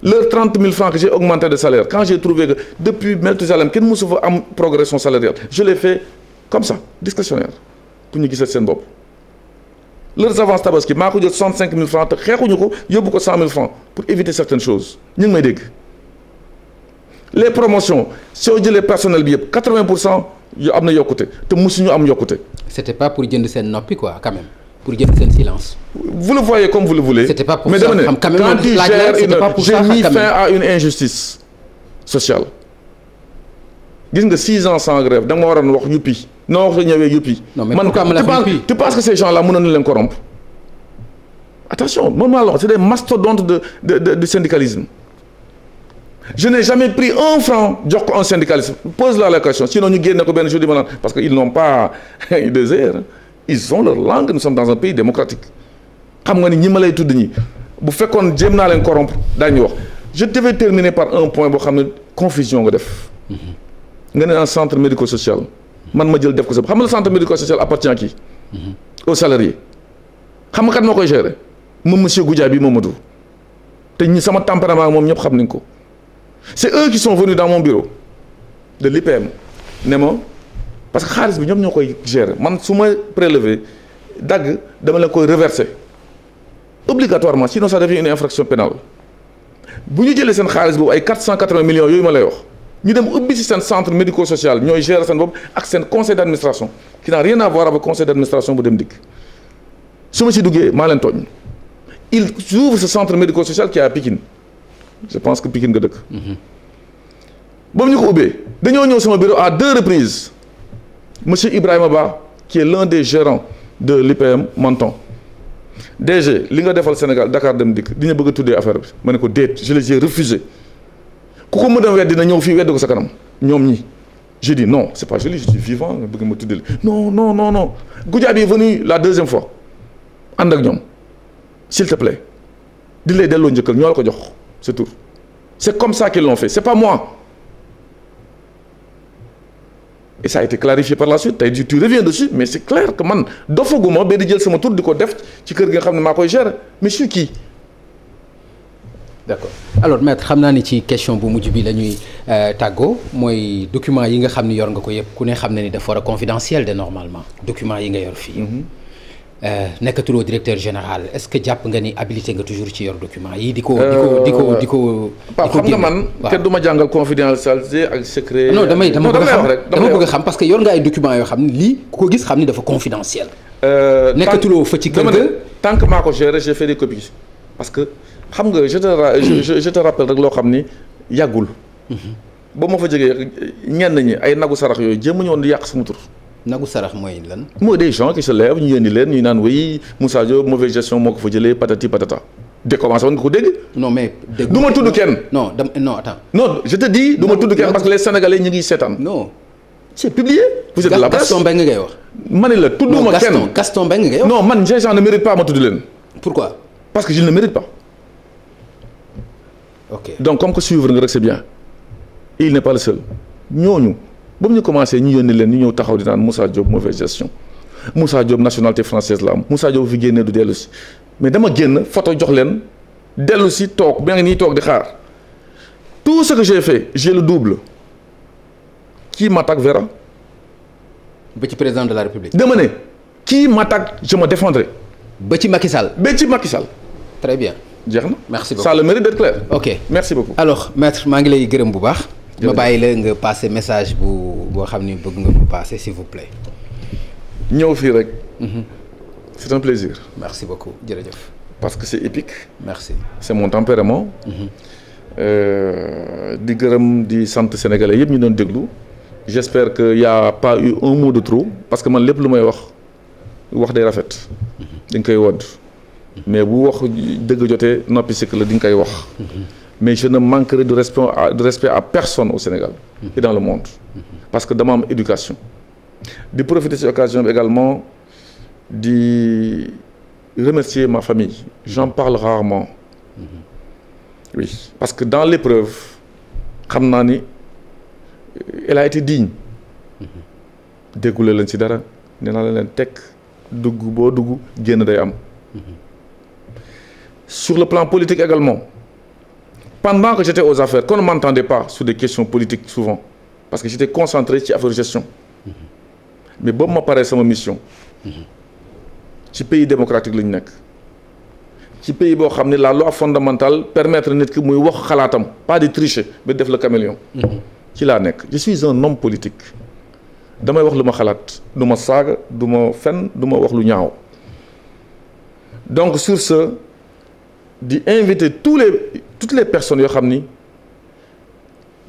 leurs 30 000 francs que j'ai augmenté de salaire quand j'ai trouvé que depuis Mathusalem kenn mësu fa am progression salariale je l'ai fait comme ça discrétionnaire pour ñu gisal seen bopp leurs avances tabaski maa ko jël 65 000 francs te xeexuñu ko yóbbu ko 100 000 francs pour éviter certaines choses ñu ngi may dégg les promotions soo jëlee personnel bi yëpp 80% yu am na yokkute te mësuñu am yokkute. c'était pas pour jënd seen noppi quoi quand même pour jënd seen silence. vous le voyez comme vous le voulez. c'était pas pour mais ça dama ne quand tu gères j'ai mis fin à une injustice sociale. gis nga 6 ans sans grève da nga ma waroon wax yuppi noo wax ñëwee yuppi. non mais pourquoi ma la yuppi tu penses que ces gens là mënoon na leen corrompre attention man maa la wax c'est des mastodontes de syndicalisme. je n'ai jamais pris un franc jox ko un syndicaliste pose la question sinon ñu génne ko benn jour di ma naan parce que ils n'ont pas des airs ils ont leur langue nous sommes dans un pays démocratique xam nga ni ñi ma lay tudd ñi bu fekkoon jéem naa leen corrompre daañu wax je devais terminer par un point boo xam ne confusion nga def nga ne un centre médico-social man ma jël def ko sa xam nga le centre médico-social appartient à qui aux salariés xam nga kat moo koy gérer moom monsieur Goudiaby Mamadou te ñi sama tempérament moom ñëpp xam nañ ko c'est eux qui sont venus dans mon bureau de l'IPM ne ma parce que xaalis bi ñoom ñoo koy gérer man su ma prélever dagg dama leen koy reverser obligatoirement sinon ça devient une infraction pénale bu ñu jëlee seen xaalis boobu ay 480 millions yooyu ma lay wax ñu dem ubbi ci seen centre médico-social ñooy gérer seen bopp ak seen conseil d'administration qui n'a rien à voir avec conseil d'administration bu dem dikk su ma ci duggee maa leen tooñ il ouvre ce centre médico-social qui est à Pikine je pense que Pikine nga dëkk. ba mu ñu ko ubbee dañoo ñëw sama bureau à 2 reprises monsieur Ibrahima Ba qui est l'un des gérants de l'IPM Menton DG li nga defal Sénégal Dakar dem dikk di ñu bëgg a tuddee affaire bi ma ne ko déet je les ai refusé ku ko mën a weddi na ñëw fii weddi ko sa kanam ñoom ñi j'ai dit non c'est pas joli je suis vivant nga bëgg ma tuddee non Goudiaby est venu la 2e fois ànd ak ñoom s'il te plaît di lay delloo njëkkal ñoo la ko jox. C'est tout. C'est comme ça qu'ils l'ont fait. C'est pas moi. Et ça a été clarifié par la suite. Tu reviens dessus, mais c'est clair que man dofaguma ba di jël sama tur di ko def ci kër gi nga xam ne maa koy gérer mais je suis qui. D'accord alors maître xam naa ni ci question bu mujj bi la ñuy tàggoo mooy document yi nga xam ni yor nga ko yëpp ku ne xam ne ni dafa war a confidentiel de normalement document yi nga yor fii. nekkatuloo directeur général est-ce que jàpp nga ni habilité nga toujours ci yor document yi di ko xam nga man kenn du ma jàngal confidentialité ak secret. non dama bëgg a xam parce que yor nga ay documents yoo xam ni lii ku ko gis xam ni dafa confidentiel. nekkatuloo fa ci kër ga tant que maa ko géré j'ai fait des copies parce que xam nga je te rappelle rek loo xam ni yàggul. ba ma fa jógee ñenn ñi ay nagu sarax yooyu jéem a ñëwoon di yàq sama tur. nagu sarax mooy lan. mooy des gens qui se lèvent ñu yónni leen ñu naan oui Moussa Diop mauvaise gestion moo ko fa jëlee patati patata. décommence woon nga ko dégg. non mais dégg du ma tudd kenn. non attends. non je te dis du ma tudd kenn parce que les Sénégalais ñu ngi seetaan. non. c'est publié. vous êtes de la presse Gaston Mbengue ngay wax. ma ne la tudduma kenn Gaston Mbengue ngay wax. non man ces gens ne méritent pas ma tudd leen. pourquoi. parce que je ne mérite pas. ok donc comme que suivre nga rek c'est bien. il n'est pas le seul ñooñu. ba mu ñu commencé ñu yónni leen ñu ñëw taxaw di naan Moussa Diop mauvaise gestion Moussa Diop nationalité française la am Moussa Diop fi génnee du dellu si mais dama génn photo jox leen dellu si toog ba nga nii toog di xaar tout ce que j'ai fait j'ai le double qui m'attaque verra. ba ci président de la République. dama ne qui m'attaque je me défendrai. ba ci Macky Sall. ba ci Macky Sall. très bien. jeex na. merci beaucoup ça a le mérite d'être clair. ok merci beaucoup. alors maître maa ngi lay gërëm bu baax. ma bàyyi la nga passer message boo xam ni bëgg nga ko passer s'il vous plaît. ñëw fii rek. c'est un plaisir. merci beaucoup jërëjëf. parce que c'est épique. merci. c'est mon tempérament. di gërëm di sant sénégalais yëpp ñu doon déglu. j'espère que y a pas eu un mot de trop parce que man lépp lu may wax day rafet dañ koy wodd mais bu wax dëgg jotee noppi sikk la di nga koy wax mais je ne manquerai de respect à personne au Sénégal et dans le monde parce que dama am éducation di profiter ci occasion bi également di remercier ma famille j'en parle rarement oui parce que dans l'épreuve xam naa ni elle a été digne déggule leen ci dara nee naa leen tekk dugg boo dugg génn day am sur le plan politique également pendant que j'étais aux affaires qu'on ne m'entendait pas sur des questions politiques souvent parce que j'étais concentré ci affaire gestion mais boobu ma paree sama mission ci pays démocratique la ñu nekk ci pays boo xam ne la loi fondamentale permettre nit ki muy wax xalaatam pas de tricher ba def le caméléon ci laa nekk je suis un homme politique damay wax lu ma xalaat du ma saaga du ma fen du ma wax lu ñaaw donc sur ce di inviter toutes les personnes yoo xam ni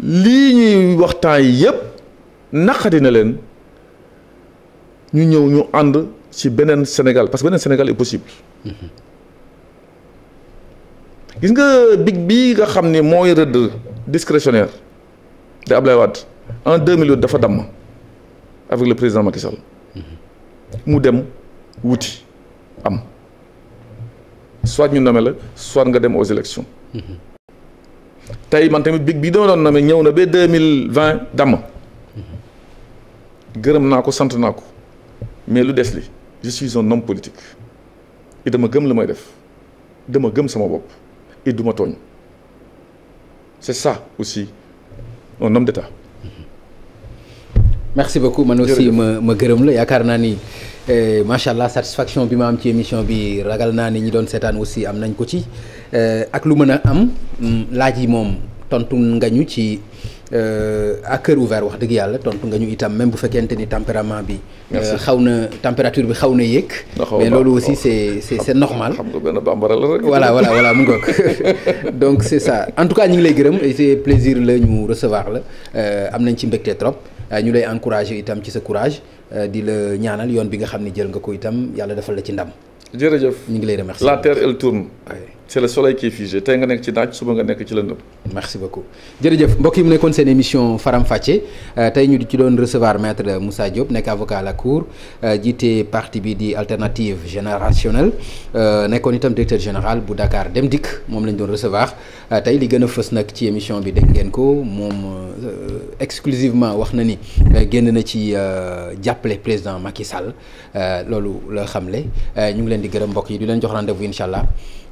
lii ñuy waxtaan yi yépp naqadi na leen ñu ñëw ñu ànd ci beneen Sénégal parce que beneen Sénégal est possible gis nga big bii nga xam ni mooy rëdd discrétionnaire de Ablaye Wade en 2008 dafa damm avec le président Macky Sall mu dem wuti am soit ñu nommé la soit nga dem aux élections tey man tamit big bii dama doon nommé ñëw na ba 2020 damm gërëm naa ko sant naa ko mais lu des li je suis un homme politique et dama gëm li may def dama gëm sama bopp et duma tooñ c'est ça aussi un homme d'État. merci beaucoup man aussi ma gërëm la yaakaar naa ni macha allah satisfaction bi ma am ci émission bi ragal naa ni ñi doon seetaan aussi am nañ ko ci ak lu mën a am laaj yi moom tontu nga ñu ci à cœur ouvert wax dëgg yàlla tontu nga ñu itam même bu fekkente ni tempérament bi. xaw na température bi xaw na yéeg. mais loolu aussi c'est normal. xam nga benn bambara la rek. voilà mu ngoog donc c'est ça en tout cas ñu ngi lay gërëm et c'est plaisir la ñu recevoir la am nañ ci mbégte trop ñu lay encourager itam ci sa courage di la ñaanal yoon bi nga xam ne jël nga ko itam yàlla defal la ci ndam. jërëjëf ñu ngi lay remercier. la terre elle tourne. c'est le soleil qui est figé tey nga nekk ci naaj suba nga nekk ci lëndëm. merci beaucoup jërëjëf mbokk yi mu nekkoon seen émission Faram Facce tey ñu ci doon recevoir maître Moussa Diop nekk avocat à la cour jiite parti bi di alternative générationnelle nekkoon itam directeur général bu Dakar Dem Dikk moom lañ doon recevoir tey li gën a fës nag ci émission bi dégg ngeen ko moom exclusivement wax na ni génn na ci jàppale président Macky Sall loolu la xamle ñu ngi leen di gërëm mbokk yi di leen jox rendez-vous incha allah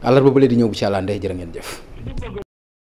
àllarba ba léegi di ñëw bu ci àllaa ndey jërë ngeen jëf